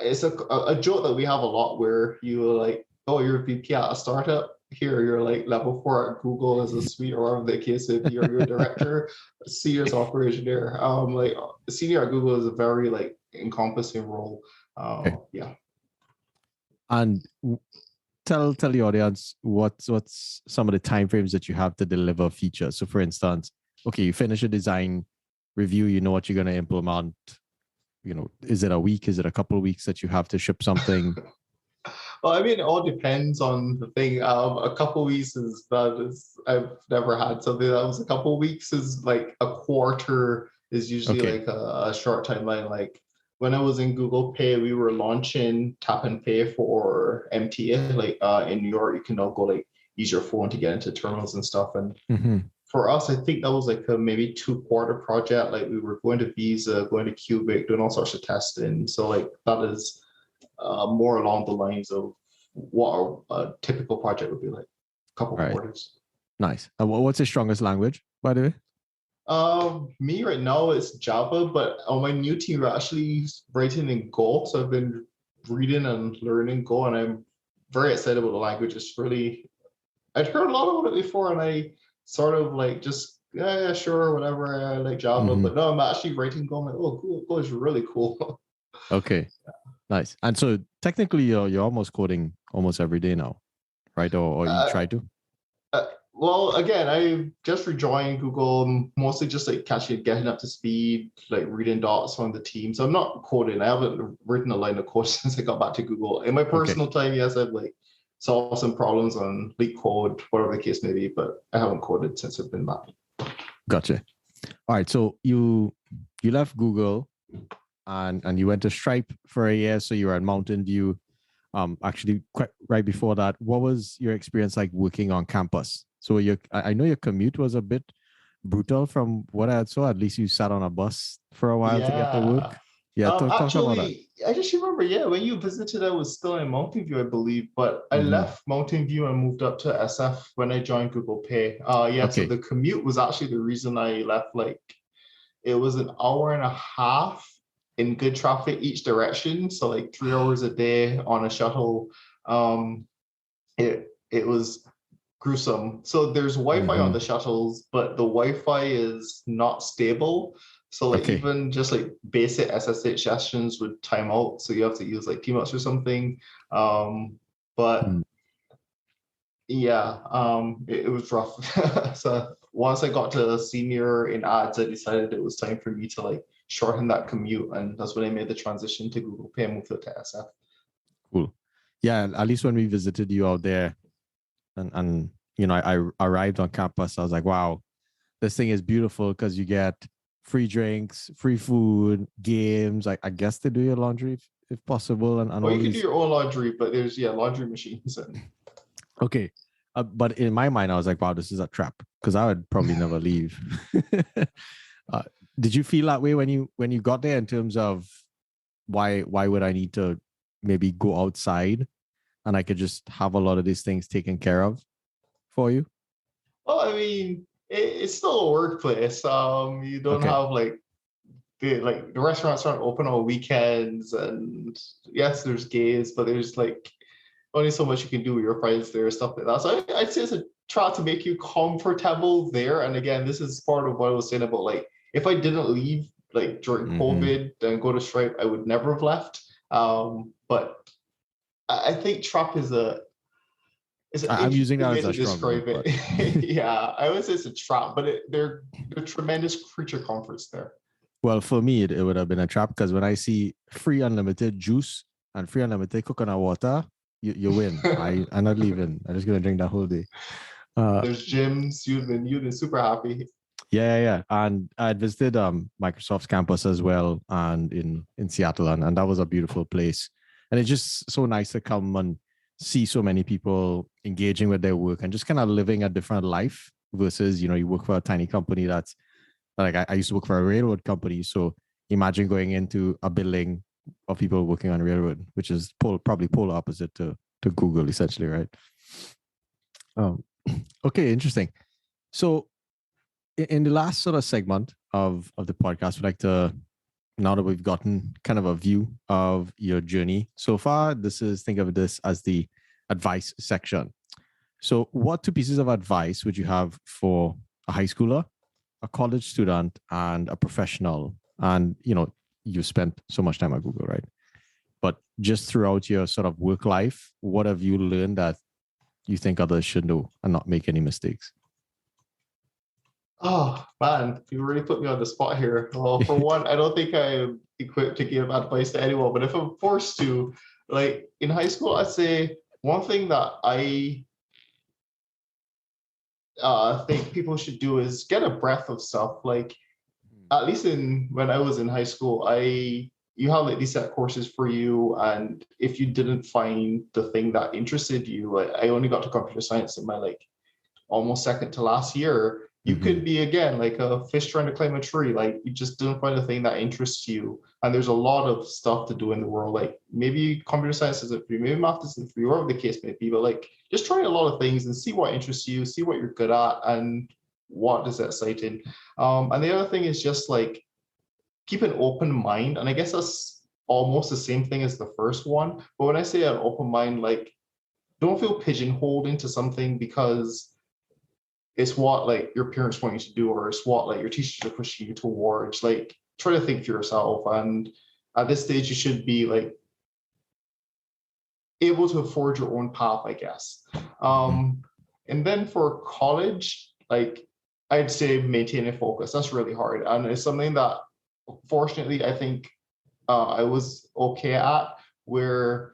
S2: it's a joke that we have a lot where you like, oh, you're a VP at a startup. Here, you're like level 4 at Google as a suite, or whatever the case if you're a director, senior software engineer. Like senior at Google is a very like encompassing role. Yeah.
S1: And tell the audience what's some of the timeframes that you have to deliver features. So for instance, okay, you finish a design review, you know what you're going to implement. You know, is it a week? Is it a couple of weeks that you have to ship something?
S2: Well, I mean, it all depends on the thing. A couple of weeks is bad. I've never had something that was a couple of weeks. Is like a quarter is usually like a short timeline. Like when I was in Google Pay, we were launching tap and pay for MTA. Like in New York, you can now go like use your phone to get into terminals and stuff. And for us, I think that was like a maybe 2-quarter project. Like we were going to Visa, going to Cubic, doing all sorts of testing. So like that is more along the lines of what a typical project would be like. A couple quarters.
S1: Nice. What's the strongest language, by the way?
S2: Me right now it's Java, but on my new team we're actually writing in Go. So I've been reading and learning Go, and I'm very excited about the language. It's really, I'd heard a lot about it before, and I sort of like just yeah sure whatever I like Java, but no, I'm actually writing Go. I'm like, oh, cool, Go is really cool.
S1: Okay. Nice. And so technically you're almost coding almost every day now, right? Or you try to?
S2: Well, again, I just rejoined Google, mostly just like getting up to speed, like reading docs from the team. So I'm not coding. I haven't written a line of code since I got back to Google. In my personal time, yes, I've like solved some problems on leak code, whatever the case may be, but I haven't coded since I've been back.
S1: Gotcha. All right. So you left Google and you went to Stripe for a year. So you were at Mountain View. Actually, quite right before that, what was your experience like working on campus? So I know your commute was a bit brutal from what I saw. At least you sat on a bus for a while to get to work. Yeah, talk about that.
S2: I just remember, when you visited, I was still in Mountain View, I believe, but I left Mountain View and moved up to SF when I joined Google Pay. So the commute was actually the reason I left. Like, it was an hour and a half in good traffic each direction, so like 3 hours a day on a shuttle. It was gruesome. So there's Wi-Fi on the shuttles, but the Wi-Fi is not stable. So like even just like basic SSH sessions would time out. So you have to use like Tmux or something. It was rough. So once I got to senior in ads, I decided it was time for me to like shorten that commute, and that's when I made the transition to Google Pay and moved to SF.
S1: Cool. Yeah, at least when we visited you out there, and I arrived on campus, I was like, wow, this thing is beautiful because you get free drinks, free food, games. I guess they do your laundry if possible, and
S2: you can do your own laundry, but there's laundry machines.
S1: Okay. But in my mind, I was like, wow, this is a trap because I would probably never leave. Did you feel that way when you got there in terms of why would I need to maybe go outside and I could just have a lot of these things taken care of for you?
S2: Well, I mean, it's still a workplace. You don't have like the restaurants aren't open on weekends, and yes, there's gays, but there's like only so much you can do with your friends there, stuff like that. So I'd say it's a try to make you comfortable there. And again, this is part of what I was saying about like, if I didn't leave like during COVID and go to Stripe, I would never have left. But I think trap is
S1: I'm using that as a strong word,
S2: Yeah, I would say it's a trap, but they're tremendous creature comforts there.
S1: Well, for me, it would have been a trap because when I see free unlimited juice and free unlimited coconut water, you win. I'm not leaving. I'm just gonna drink that whole day.
S2: There's gyms. You've been super happy.
S1: Yeah. And I had visited Microsoft's campus as well, and in Seattle, and that was a beautiful place. And it's just so nice to come and see so many people engaging with their work and just kind of living a different life versus, you work for a tiny company that's like I used to work for a railroad company. So imagine going into a building of people working on railroad, which is probably polar opposite to Google, essentially, right? Um, okay, interesting. So in the last sort of segment of the podcast, we'd like to, now that we've gotten kind of a view of your journey so far, think of this as the advice section. So what two pieces of advice would you have for a high schooler, a college student, and a professional? And, you spent so much time at Google, right? But just throughout your sort of work life, what have you learned that you think others should know and not make any mistakes?
S2: Oh man, you really put me on the spot here. Well, for one, I don't think I'm equipped to give advice to anyone, but if I'm forced to, like in high school, I'd say one thing that I think people should do is get a breadth of stuff. Like at least when I was in high school, you have like these set courses for you, and if you didn't find the thing that interested you, like I only got to computer science in my like almost second to last year. You could be again like a fish trying to climb a tree. Like you just didn't find a thing that interests you. And there's a lot of stuff to do in the world. Like maybe computer science isn't for you, maybe math isn't for you, whatever the case may be. But like just try a lot of things and see what interests you, see what you're good at, and what is exciting. And the other thing is just like keep an open mind. And I guess that's almost the same thing as the first one. But when I say an open mind, like don't feel pigeonholed into something because it's what like your parents want you to do, or it's what like your teachers are pushing you towards. Like try to think for yourself. And at this stage, you should be like able to afford your own path, I guess. And then for college, like I'd say maintain a focus. That's really hard. And it's something that fortunately I think I was okay at, where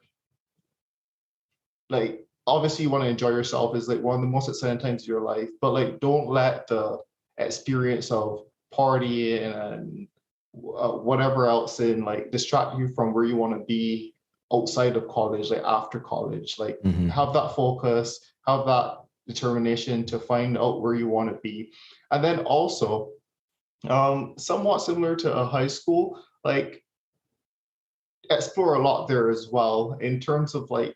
S2: like obviously you want to enjoy yourself is like one of the most exciting times of your life, but like don't let the experience of partying and whatever else in like distract you from where you want to be outside of college, like after college. Like have that focus, have that determination to find out where you want to be. And then also somewhat similar to a high school, like explore a lot there as well in terms of like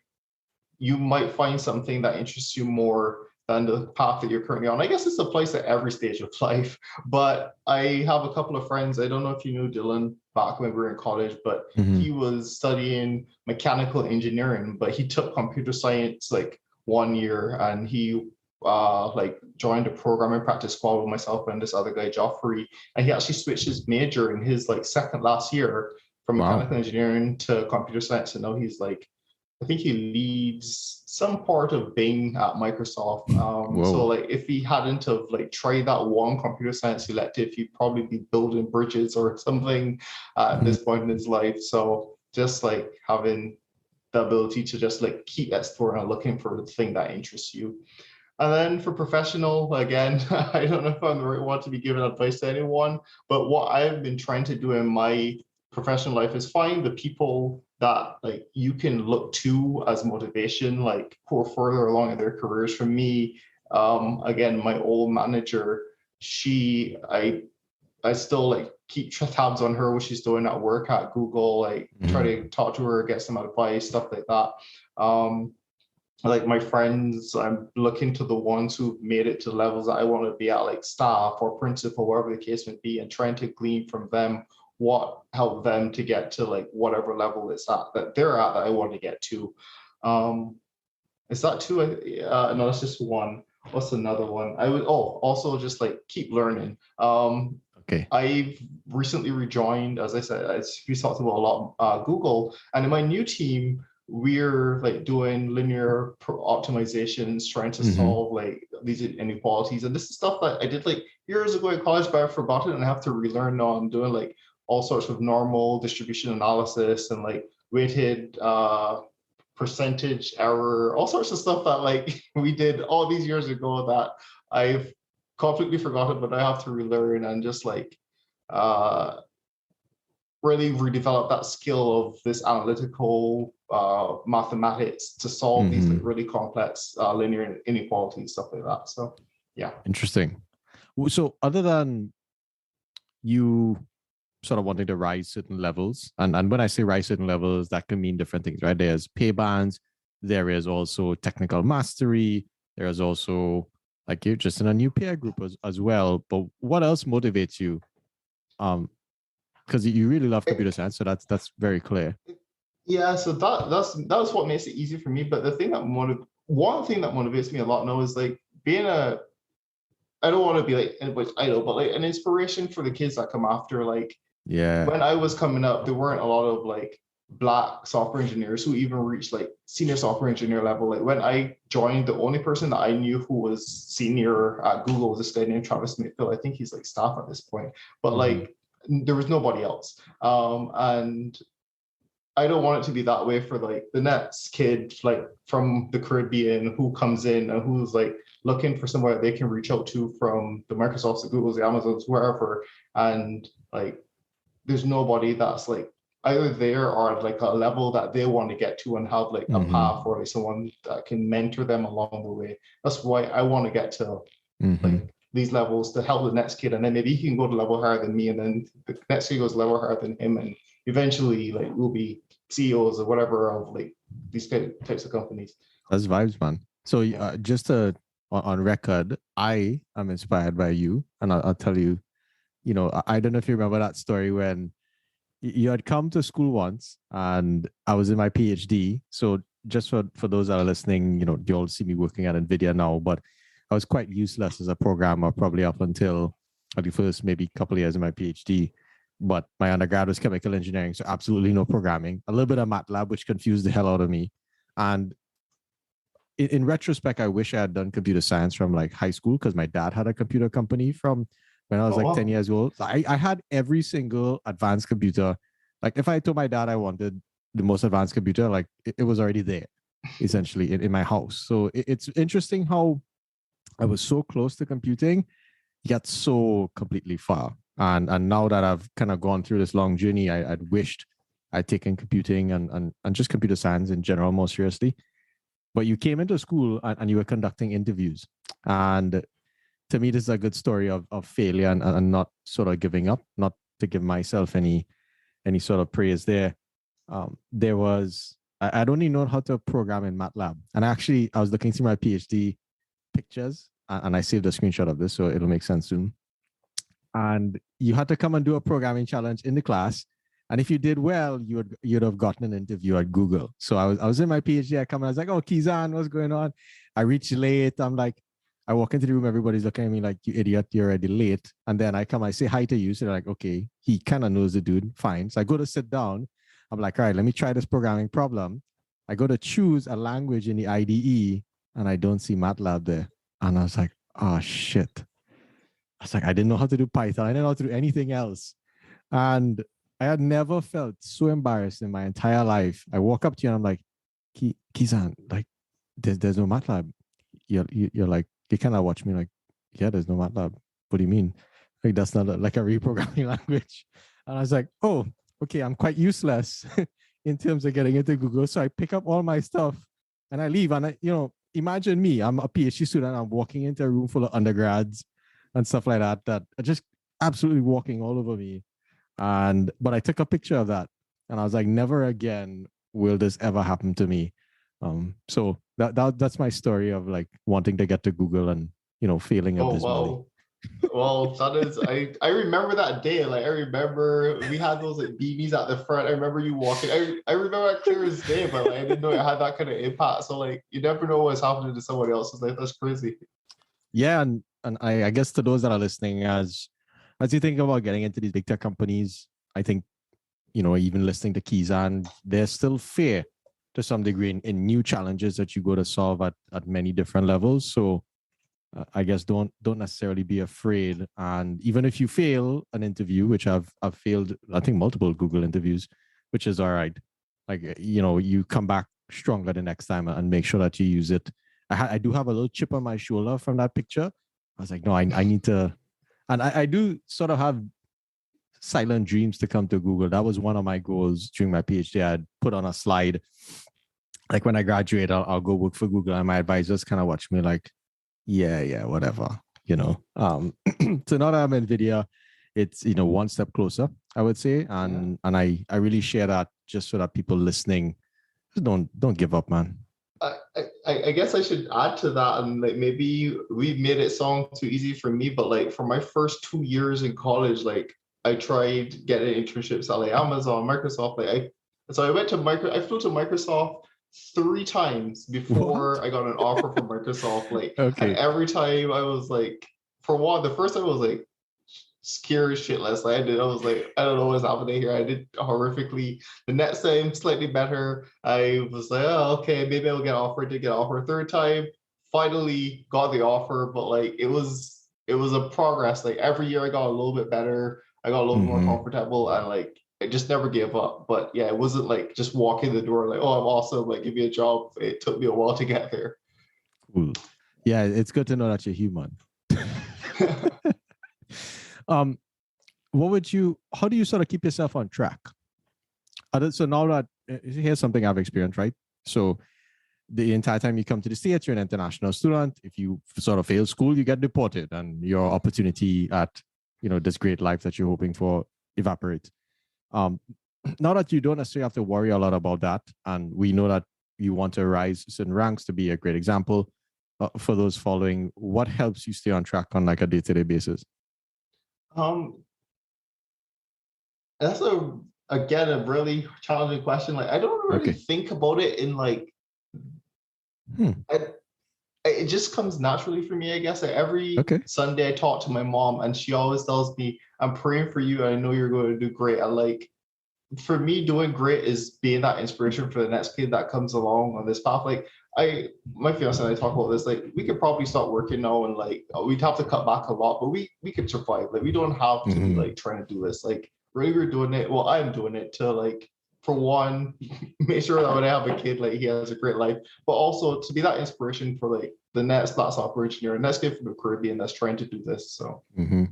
S2: you might find something that interests you more than the path that you're currently on. I guess this applies to every stage of life, but I have a couple of friends. I don't know if you knew Dylan back when we were in college, but he was studying mechanical engineering, but he took computer science like 1 year, and he like joined a programming practice squad with myself and this other guy, Joffrey, and he actually switched his major in his like second last year from mechanical engineering to computer science, and now he's like I think he leads some part of Bing at Microsoft. So like if he hadn't have like tried that one computer science elective, he'd probably be building bridges or something at this point in his life. So just like having the ability to just like keep exploring and looking for the thing that interests you. And then for professional, again, I don't know if I'm the right one to be giving advice to anyone, but what I've been trying to do in my professional life is find the people that like you can look to as motivation, like who are further along in their careers. For me, again, my old manager, I still like keep tabs on her, what she's doing at work at Google, like try to talk to her, get some advice, stuff like that. Like my friends, I'm looking to the ones who've made it to levels that I want to be at, like staff or principal, whatever the case may be, and trying to glean from them what helped them to get to like whatever level it's at that they're at that I want to get to. Is that two? No, it's just one. What's another one? I would also just like keep learning.
S1: Okay.
S2: I've recently rejoined, as I said, as we talked about a lot, Google, and in my new team, we're like doing linear optimizations, trying to solve like these inequalities. And this is stuff that I did like years ago in college, but I've forgotten and I have to relearn now. I'm doing like all sorts of normal distribution analysis and like weighted percentage error, all sorts of stuff that like we did all these years ago that I've completely forgotten, but I have to relearn and just like really redevelop that skill of this analytical mathematics to solve these like really complex linear inequalities, stuff like that. So yeah.
S1: Interesting. So other than you sort of wanting to rise certain levels, and when I say rise certain levels, that can mean different things, right? There's pay bands, there is also technical mastery, there is also like you're just in a new peer group as well. But what else motivates you? Because you really love computer science, so that's very clear.
S2: Yeah, so that's what makes it easy for me. But the thing that one thing that motivates me a lot now is like being a, I don't want to be like anybody's idol, but like an inspiration for the kids that come after. Like,
S1: yeah,
S2: when I was coming up, there weren't a lot of like Black software engineers who even reached like senior software engineer level. Like when I joined, the only person that I knew who was senior at Google was this guy named Travis Mayfield. I think he's like staff at this point, but like there was nobody else. And I don't want it to be that way for like the next kid, like from the Caribbean who comes in and who's like looking for somewhere they can reach out to from the Microsofts, the Googles, the Amazons, wherever. And like, there's nobody that's like either there or at like a level that they want to get to and have like a path or like someone that can mentor them along the way. That's why I want to get to like these levels to help the next kid. And then maybe he can go to level higher than me. And then the next kid goes level higher than him. And eventually like we'll be CEOs or whatever of like these types of companies.
S1: That's vibes, man. So just on record, I am inspired by you, and I'll tell you, you know, I don't know if you remember that story when you had come to school once and I was in my PhD. So just for those that are listening, you know, you all see me working at NVIDIA now, but I was quite useless as a programmer probably up until the first maybe couple of years in my PhD. But my undergrad was chemical engineering, so absolutely no programming. A little bit of MATLAB, which confused the hell out of me. And in retrospect, I wish I had done computer science from like high school because my dad had a computer company from when I was 10 years old. I had every single advanced computer. Like if I told my dad I wanted the most advanced computer, like it was already there, essentially in my house. So it's interesting how I was so close to computing, yet so completely far. And now that I've kind of gone through this long journey, I'd wished I'd taken computing and just computer science in general more seriously. But you came into school and you were conducting interviews. And to me, this is a good story of failure and not sort of giving up, not to give myself any sort of praise there. There was, I'd only known how to program in MATLAB. And actually, I was looking through my PhD pictures and I saved a screenshot of this, so it'll make sense soon. And you had to come and do a programming challenge in the class. And if you did well, you'd have gotten an interview at Google. So I was in my PhD. I come and I was like, "Oh, Kesann, what's going on?" I reached late. I'm like, I walk into the room, everybody's looking at me like, "You idiot, you're already late." And then I come, I say hi to you. So they're like, "Okay, he kind of knows the dude, fine." So I go to sit down. I'm like, "All right, let me try this programming problem." I go to choose a language in the IDE, and I don't see MATLAB there. And I was like, "Oh shit." I was like, I didn't know how to do Python. I didn't know how to do anything else. And I had never felt so embarrassed in my entire life. I walk up to you and I'm like, Kesann, like, there's no MATLAB. You're like, you kind of watch me like, yeah, there's no MATLAB. What do you mean? Like, that's not like a reprogramming language. And I was like, oh, okay, I'm quite useless in terms of getting into Google. So I pick up all my stuff and I leave. And imagine me, I'm a PhD student. I'm walking into a room full of undergrads and stuff like that are just absolutely walking all over me. But I took a picture of that and I was like, never again will this ever happen to me. So that's my story of like wanting to get to Google and, failing abysmally.
S2: Wow. Well, that is, I remember that day. Like, I remember we had those like BBs at the front. I remember you walking. I remember that clear as day, but like, I didn't know it had that kind of impact. So like, you never know what's happening to somebody else's life. That's crazy.
S1: Yeah, and I guess to those that are listening, as you think about getting into these big tech companies, I think, even listening to Kesann, there's still fear to some degree in new challenges that you go to solve at many different levels. So I guess don't necessarily be afraid. And even if you fail an interview, which I've failed, I think multiple Google interviews, which is all right. Like, you come back stronger the next time and make sure that you use it. I do have a little chip on my shoulder from that picture. I was like, no, I need to, and I do sort of have silent dreams to come to Google. That was one of my goals during my PhD. I'd put on a slide, like when I graduate, I'll go work for Google, and my advisors kind of watch me like, yeah, whatever, So now that I'm in NVIDIA, it's, one step closer, I would say. And I really share that just so that people listening, just don't give up, man.
S2: I guess I should add to that, and like maybe we made it sound too easy for me, but like for my first 2 years in college, like I tried getting internships at like Amazon, Microsoft. So I flew to Microsoft 3 times before I got an offer from Microsoft. And every time I was like, for one, the first time I was like scared shitless. I was like, I don't know what's happening here. I did horrifically. The next time, slightly better. I was like, oh, okay, maybe I'll get offered. Did get offered. Third time, finally got the offer, but like it was a progress. Like every year I got a little bit better. I got a little more comfortable, and like I just never gave up. But yeah, it wasn't like just walking the door like, oh, I'm awesome, like give me a job. It took me a while to get there.
S1: Cool. Yeah, it's good to know that you're human. How do you sort of keep yourself on track? So now that, here's something I've experienced, right? So the entire time you come to the States, you're an international student. If you sort of fail school, you get deported, and your opportunity at, this great life that you're hoping for evaporates. Now that you don't necessarily have to worry a lot about that, and we know that you want to rise certain ranks to be a great example for those following, what helps you stay on track on like a day-to-day basis?
S2: That's a really challenging question. Like I don't really think about it in like it just comes naturally for me, I guess. Like every Sunday I talk to my mom, and she always tells me, I'm praying for you, and I know you're going to do great. And like for me, doing great is being that inspiration for the next kid that comes along on this path. Like my fiance and I talk about this, like we could probably start working now, and like we'd have to cut back a lot, but we could survive. Like we don't have to be like trying to do this. Like really, we're doing it. Well, I'm doing it to like, for one, make sure that when I have a kid, like he has a great life, but also to be that inspiration for like the next software engineer, and next kid from the Caribbean that's trying to do this. So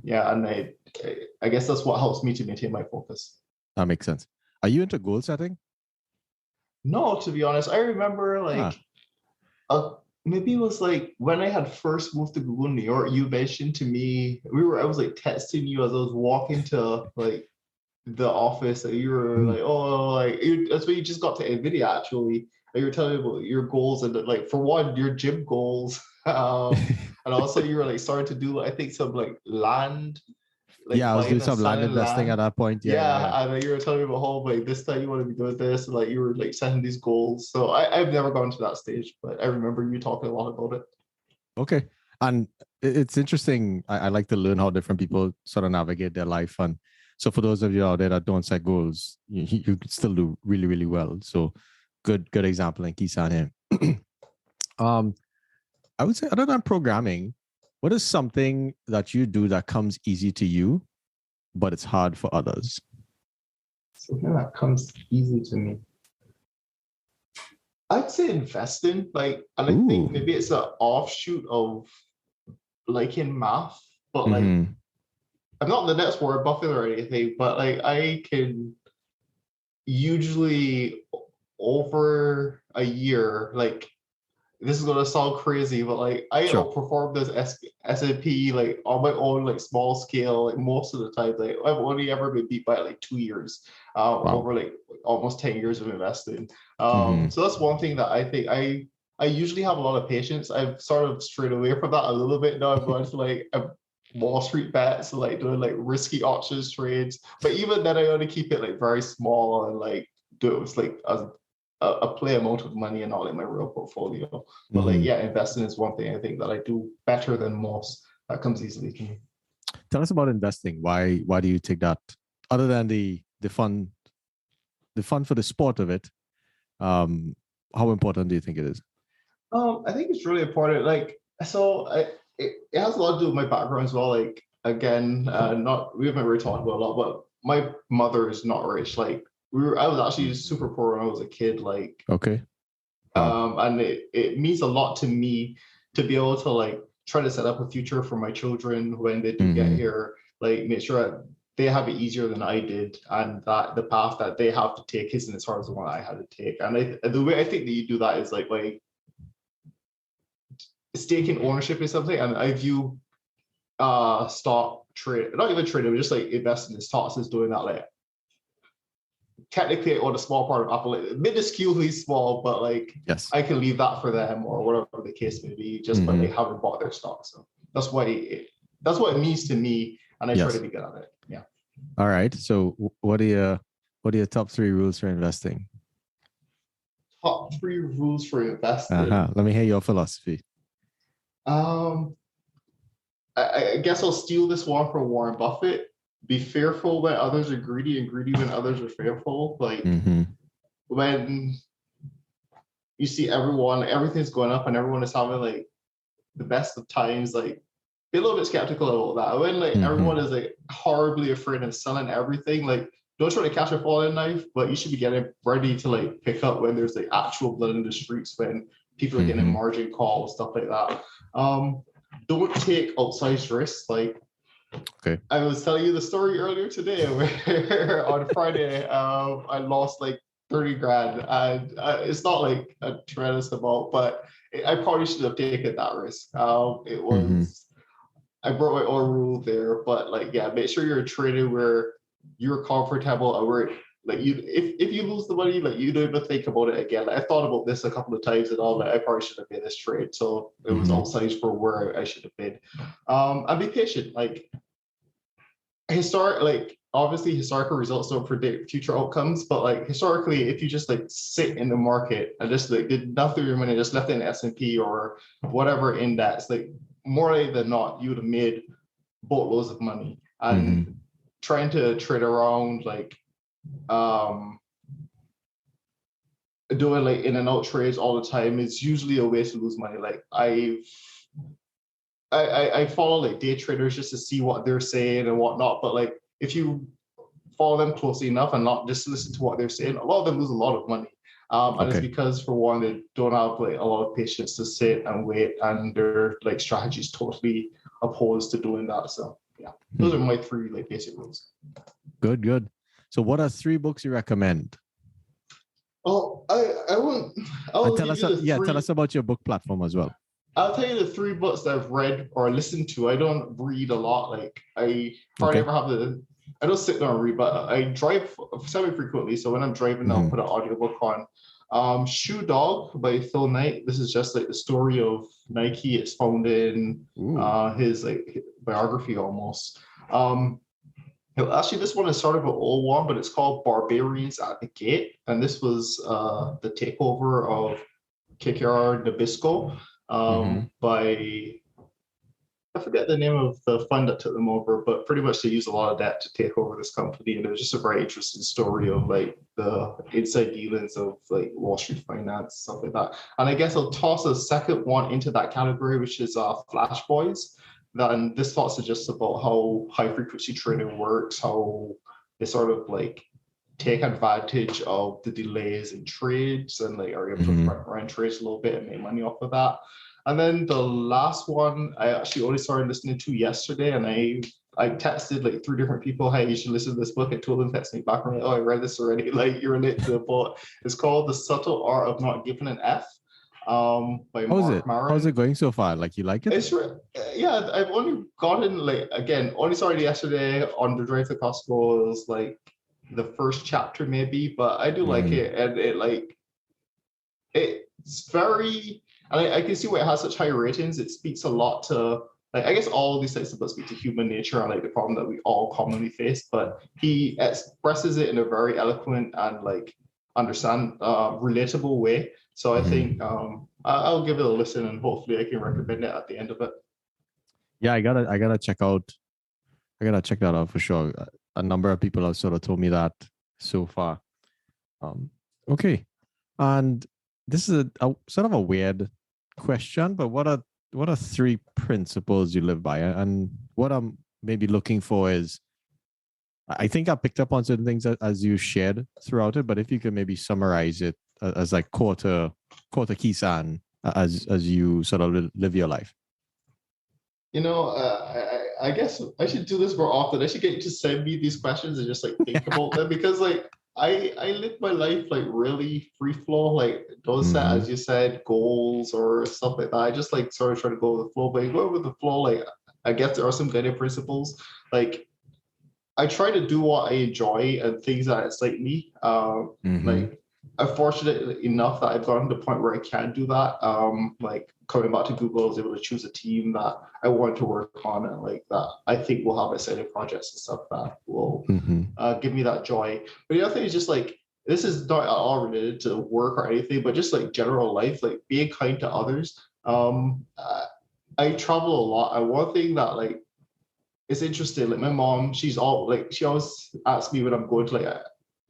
S2: yeah, and I guess that's what helps me to maintain my focus.
S1: That makes sense. Are you into goal setting?
S2: No, to be honest, I remember like maybe it was like when I had first moved to Google New York, you mentioned to me, I was like texting you as I was walking to like the office, and you were like, oh, like that's when you just got to NVIDIA actually. And you were telling me about your goals, and like for one, your gym goals. And also you were like starting to do, I think, some like land. Like
S1: I was doing some land investing at that point.
S2: Yeah. And you were telling me about how like this time you want to be doing this, and like you were like setting these goals. So I've never gone to that stage, but I remember you talking a lot about it.
S1: Okay. And it's interesting. I like to learn how different people sort of navigate their life. And so for those of you out there that don't set goals, you could still do really, really well. So good example in Kesann here. I would say, other than programming, what is something that you do that comes easy to you, but it's hard for others?
S2: Something that comes easy to me, I'd say investing. Like, and I think maybe it's an offshoot of liking math, but like I'm not the next Warren Buffett or anything, but like I can usually over a year, like this is gonna sound crazy, but like I outperform this S&P like on my own like small scale like most of the time. Like I've only ever been beat by like 2 years over like almost 10 years of investing. So that's one thing that I think I usually have a lot of patience. I've sort of strayed away from that a little bit now. I've gone to like Wall Street bets, like doing like risky options trades. But even then, I only keep it like very small and like do it with like a play amount of money and not like my real portfolio. But like, yeah, investing is one thing I think that I do better than most. That comes easily to me.
S1: Tell us about investing. Why do you take that? Other than the fun for the sport of it, how important do you think it is?
S2: I think it's really important. Like, so it has a lot to do with my background as well. Like again, not we haven't really talked about a lot, but my mother is not rich. Like I was actually super poor when I was a kid. Like
S1: Okay. Wow.
S2: and it means a lot to me to be able to like try to set up a future for my children when they do get here. Like make sure that they have it easier than I did, and that the path that they have to take isn't as hard as the one I had to take. And the way I think that you do that is like taking ownership is something, and I view stock trade, not even trading, but just like investing in stocks is doing that. Like technically on a small part of Apple, like, minusculely small, but like
S1: Yes.
S2: I can leave that for them or whatever the case may be, just by like having bought their stock. So that's what it means to me, and I try to be good at it. Yeah.
S1: All right. So what are your top 3 rules for investing?
S2: Top 3 rules for investing.
S1: Let me hear your philosophy.
S2: I guess I'll steal this one from Warren Buffett. Be fearful when others are greedy, and greedy when others are fearful. Like when you see everything's going up and everyone is having like the best of times, like be a little bit skeptical about that. When like everyone is like horribly afraid and selling everything, like don't try to catch a falling knife, but you should be getting ready to like pick up when there's like actual blood in the streets, when people are getting margin calls, stuff like that. Don't take outsized risks. Like I was telling you the story earlier today where on Friday I lost like 30 grand, and it's not like a tremendous amount, but I probably should have taken that risk. It was I broke my own rule there, but like make sure you're trading where you're comfortable and where like you if you lose the money, like you don't even think about it again. Like, I thought about this a couple of times and all, like I probably should have made this trade, so it was outsized for where I should have been. And be patient. Like obviously historical results don't predict future outcomes, but like historically, if you just like sit in the market and just like did nothing with your money, just left it in S&P or whatever index, like more likely than not, you would have made boatloads of money. And trying to trade around like doing like in and out trades all the time is usually a way to lose money. Like I follow like day traders just to see what they're saying and whatnot, but like if you follow them closely enough and not just listen to what they're saying, a lot of them lose a lot of money. And it's because, for one, they don't have like a lot of patience to sit and wait, and their like strategy is totally opposed to doing that. So those are my 3 like basic rules.
S1: Good. So what are 3 books you recommend?
S2: Oh, I won't.
S1: Tell us about your book platform as well.
S2: I'll tell you the 3 books that I've read or listened to. I don't read a lot. Like I hardly ever have I don't sit down and read, but I drive semi-frequently. So when I'm driving, I'll put an audiobook on. Shoe Dog by Phil Knight. This is just like the story of Nike. It's found in his like biography almost. Actually, this one is sort of an old one, but it's called Barbarians at the Gate. And this was the takeover of KKR Nabisco by, I forget the name of the fund that took them over, but pretty much they used a lot of debt to take over this company. And it was just a very interesting story of like the inside dealings of like Wall Street finance, stuff like that. And I guess I'll toss a second one into that category, which is Flash Boys. Then this talks just about how high frequency trading works, how they sort of like take advantage of the delays in trades and like are able to run trades a little bit and make money off of that. And then the last one I actually only started listening to yesterday, and I texted like 3 different people, hey, you should listen to this book. I told them, text me back, and I'm like, oh, I read this already. Like, you're late to the book. It's called The Subtle Art of Not Giving an F. By Mark Maron.
S1: How's it going so far? Like, you like it?
S2: It's I've only gotten like, again, only started yesterday on the drive to Costco. It was like the first chapter maybe, but I do like it, and it like it's very, and I can see why it has such high ratings. It speaks a lot to like, I guess all of these types of books speak to human nature and like the problem that we all commonly face, but he expresses it in a very eloquent and like relatable way. So I think I'll give it a listen, and hopefully I can recommend it at the end of it.
S1: Yeah, I gotta check that out for sure. A number of people have sort of told me that so far. Okay, and this is a sort of a weird question, but what are what are three principles you live by? And what I'm maybe looking for is, I think I picked up on certain things as you shared throughout it, but if you could maybe summarize it as like quarter Kesann as you sort of live your life.
S2: I guess I should do this more often. I should get you to send me these questions and just like think about them, because like I live my life like really free flow, like don't set, as you said, goals or stuff like that. I just like sort of try to go with the flow, but go with the flow. Like I guess there are some guiding principles. Like I try to do what I enjoy and things that excite me. Like I'm fortunate enough that I've gotten to the point where I can do that. Like coming back to Google, I was able to choose a team that I want to work on, and like that I think will have exciting projects and stuff that will give me that joy. But the other thing is just like, this is not at all related to work or anything, but just like general life, like being kind to others. I travel a lot, and one thing that like it's interesting, like my mom, she always asks me when I'm going to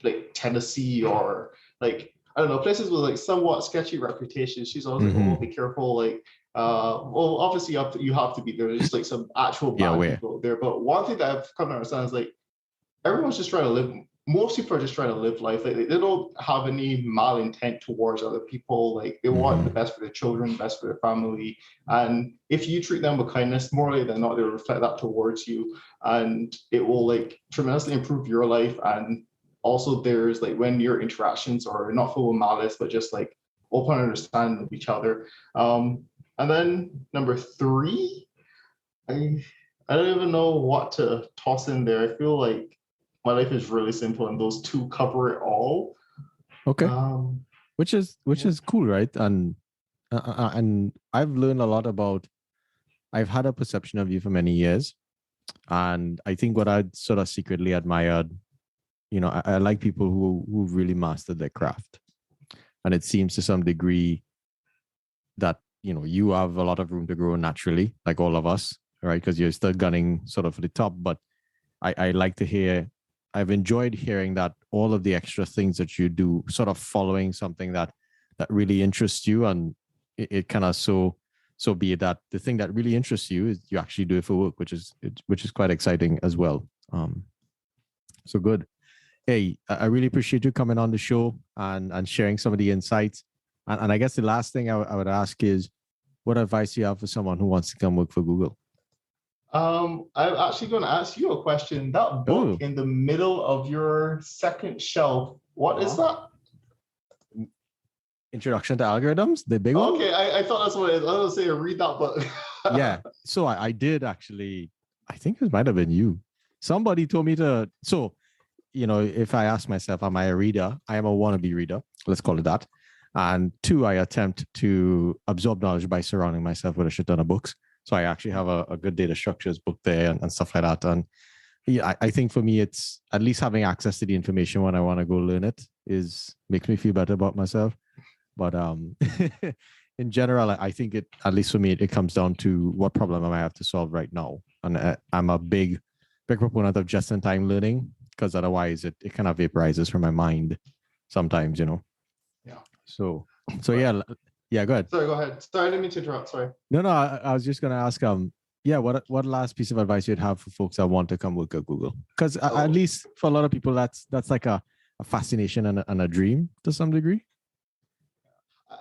S2: like Tennessee or like I don't know, places with like somewhat sketchy reputations. She's always like, "Oh, be careful!" Like, well, obviously you have to be there. There's just like some actual bad people there. But one thing that I've come to understand is like everyone's just trying to live. Most people are just trying to live life. Like they don't have any malintent towards other people. Like they want the best for their children, the best for their family. And if you treat them with kindness, more likely than not, they'll reflect that towards you, and it will like tremendously improve your life. And also there's like when your interactions are not full of malice, but just like open understanding of each other. And then number three, I don't even know what to toss in there. I feel like my life is really simple, and those two cover it all.
S1: Okay, which is cool, right? And I've learned a lot about. I've had a perception of you for many years, and I think what I sort of secretly admired, I like people who really mastered their craft, and it seems to some degree that you have a lot of room to grow naturally, like all of us, right? Because you're still gunning sort of for the top, but I like to hear. I've enjoyed hearing that all of the extra things that you do, sort of following something that really interests you, and it kind of so be it that the thing that really interests you is you actually do it for work, which is quite exciting as well. So good. Hey, I really appreciate you coming on the show and sharing some of the insights. And I guess the last thing I would ask is, what advice do you have for someone who wants to come work for Google?
S2: I'm actually going to ask you a question. That book in the middle of your second shelf, what is that?
S1: Introduction to Algorithms, the big one?
S2: Okay, I thought that's what it is. I was going to say, read that book.
S1: Yeah, so I did actually, I think it might have been you. Somebody told me to, so, if I ask myself, am I a reader? I am a wannabe reader, let's call it that. And two, I attempt to absorb knowledge by surrounding myself with a shit ton of books. So I actually have a good data structures book there and stuff like that. And yeah, I think for me, it's at least having access to the information when I want to go learn it makes me feel better about myself. But in general, I think at least for me, it comes down to what problem I have to solve right now. And I'm a big proponent of just-in-time learning, because otherwise it kind of vaporizes from my mind sometimes, Yeah. So yeah. Yeah, go ahead.
S2: Sorry, go ahead. Sorry, I didn't mean to interrupt. Sorry.
S1: No, I was just going to ask, what last piece of advice you'd have for folks that want to come work at Google? Because at least for a lot of people, that's like a fascination and a dream to some degree.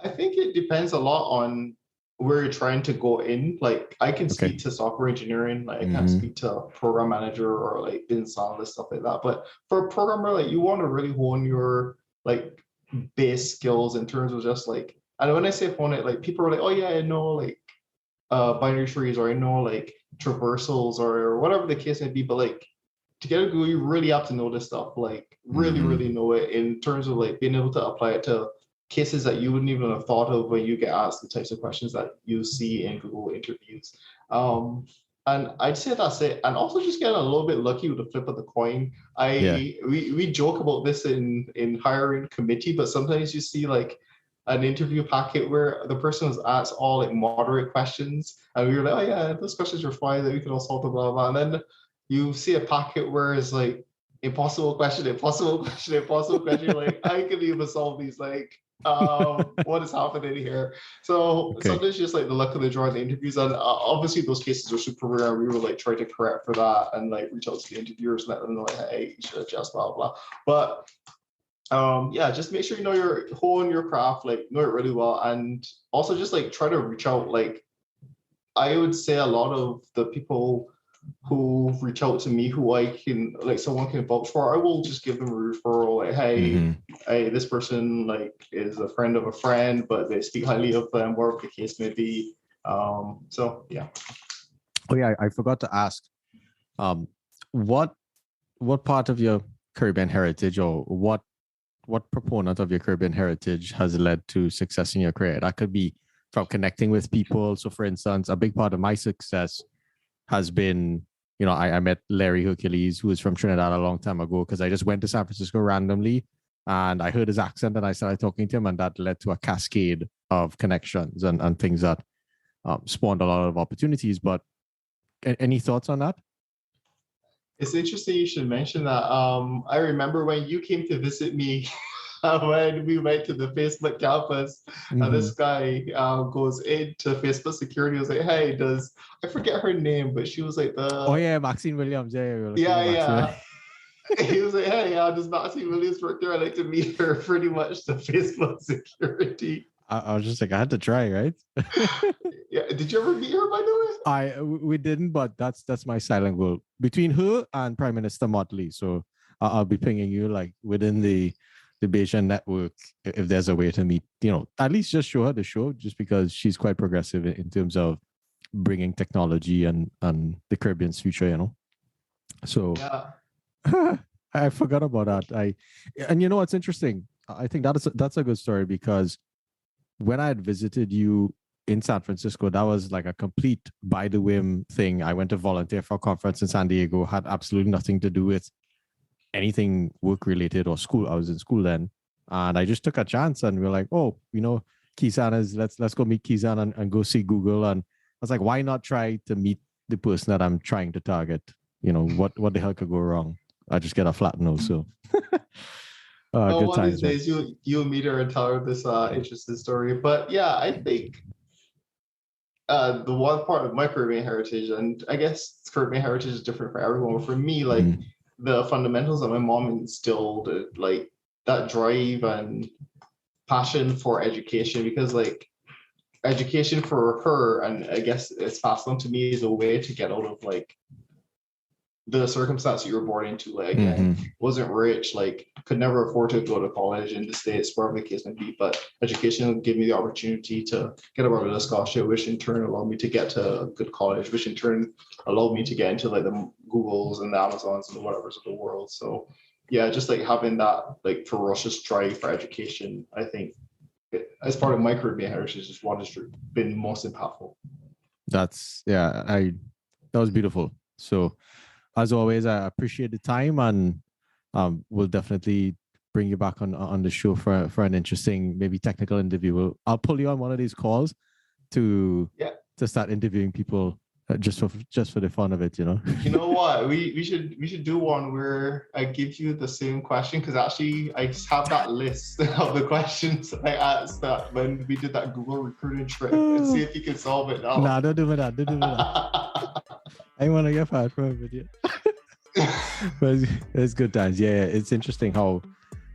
S2: I think it depends a lot on where you're trying to go in. Like I can speak to software engineering, like I can't speak to a program manager or like business analyst, stuff like that. But for a programmer, like you want to really hone your like base skills in terms of just like, and when I say hone it, like people are like, oh yeah, I know like binary trees, or I know like traversals or whatever the case may be. But like to get a Google, you really have to know this stuff, like really know it in terms of like being able to apply it to cases that you wouldn't even have thought of when you get asked the types of questions that you see in Google interviews. And I'd say that's it. And also just getting a little bit lucky with the flip of the coin. We joke about this in hiring committee, but sometimes you see like an interview packet where the person was asked all like moderate questions, and we were like, oh yeah, those questions are fine, that we can all solve them, blah, blah. And then you see a packet where it's like impossible question, like I can even solve these. Like what is happening here? So
S1: Okay.
S2: sometimes just like the luck of the draw in the interviews, and obviously those cases are super rare. We were like trying to correct for that and like reach out to the interviewers, let them know like, hey, you should adjust, blah blah. But yeah, just make sure you know your hone your craft, like know it really well, and also just like try to reach out. Like I would say a lot of the people who reach out to me who I can like someone can vouch for, I will just give them a referral. Like, hey, this person like is a friend of a friend, but they speak highly of them, whatever the case may be. So yeah.
S1: Oh yeah, I forgot to ask. What part of your Caribbean heritage, or what proponent of your Caribbean heritage has led to success in your career? That could be from connecting with people. So for instance, a big part of my success has been, I met Larry Hercules, who was from Trinidad a long time ago, because I just went to San Francisco randomly and I heard his accent and I started talking to him, and that led to a cascade of connections and things that spawned a lot of opportunities. But any thoughts on that?
S2: It's interesting you should mention that. I remember when you came to visit me when we went to the Facebook campus, and this guy goes into Facebook security. Was like, "Hey, I forget her name, but she was like the."
S1: Oh yeah, Maxine Williams.
S2: Yeah. He was like, "Hey, does Maxine Williams work there? I'd like to meet her." Pretty much the Facebook security.
S1: I was just like, I had to try, right?
S2: Yeah. Did you ever meet her, by the
S1: way? We didn't, but that's my silent goal between her and Prime Minister Motley. So I'll be pinging you like within the Bayesian network if there's a way to meet. At least just show her the show, just because she's quite progressive in terms of bringing technology and the Caribbean's future. So yeah. I forgot about that. And what's interesting? I think that's a good story, because when I had visited you in San Francisco, that was like a complete by the whim thing. I went to volunteer for a conference in San Diego, had absolutely nothing to do with anything work related or school. I was in school then, and I just took a chance, and we are like, oh, Kesann is, let's go meet Kesann and go see Google. And I was like, why not try to meet the person that I'm trying to target? What the hell could go wrong? I just get a flat no. So good
S2: one
S1: times,
S2: of these days you'll meet her and tell her this interesting story. But yeah, I think the one part of my Caribbean heritage, and I guess Caribbean heritage is different for everyone, but for me, like the fundamentals that my mom instilled, like that drive and passion for education, because like education for her, and I guess it's passed on to me, is a way to get out of like the circumstance you were born into. Like again, wasn't rich, like could never afford to go to college in the States, wherever the case may be, but education gave me the opportunity to get a Barbados scholarship, which in turn allowed me to get to a good college, which in turn allowed me to get into like the Googles and the Amazons and the whatevers of the world. So yeah, just like having that like ferocious drive for education, I think as part of my Caribbean heritage is what has been most impactful.
S1: That was beautiful. So as always, I appreciate the time, and we'll definitely bring you back on the show for an interesting, maybe technical interview. I'll pull you on one of these calls to start interviewing people just for the fun of it.
S2: You know what? We should do one where I give you the same question, because actually I have that list of the questions I asked that when we did that Google recruiting trip, and see if you can solve it now.
S1: Nah, don't do that. I want to get fired from a video. But it's good times. Yeah, it's interesting how,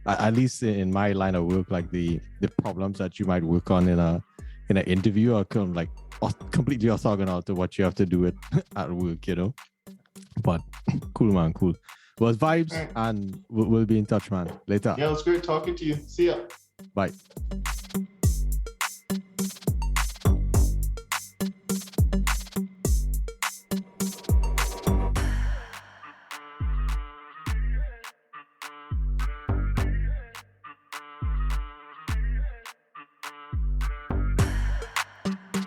S1: at least in my line of work, like the problems that you might work on in an interview are kind of like completely orthogonal to what you have to do at work, But cool, man, cool. Well, it's vibes, and we'll be in touch, man. Later.
S2: Yeah, it was great talking to you. See ya.
S1: Bye.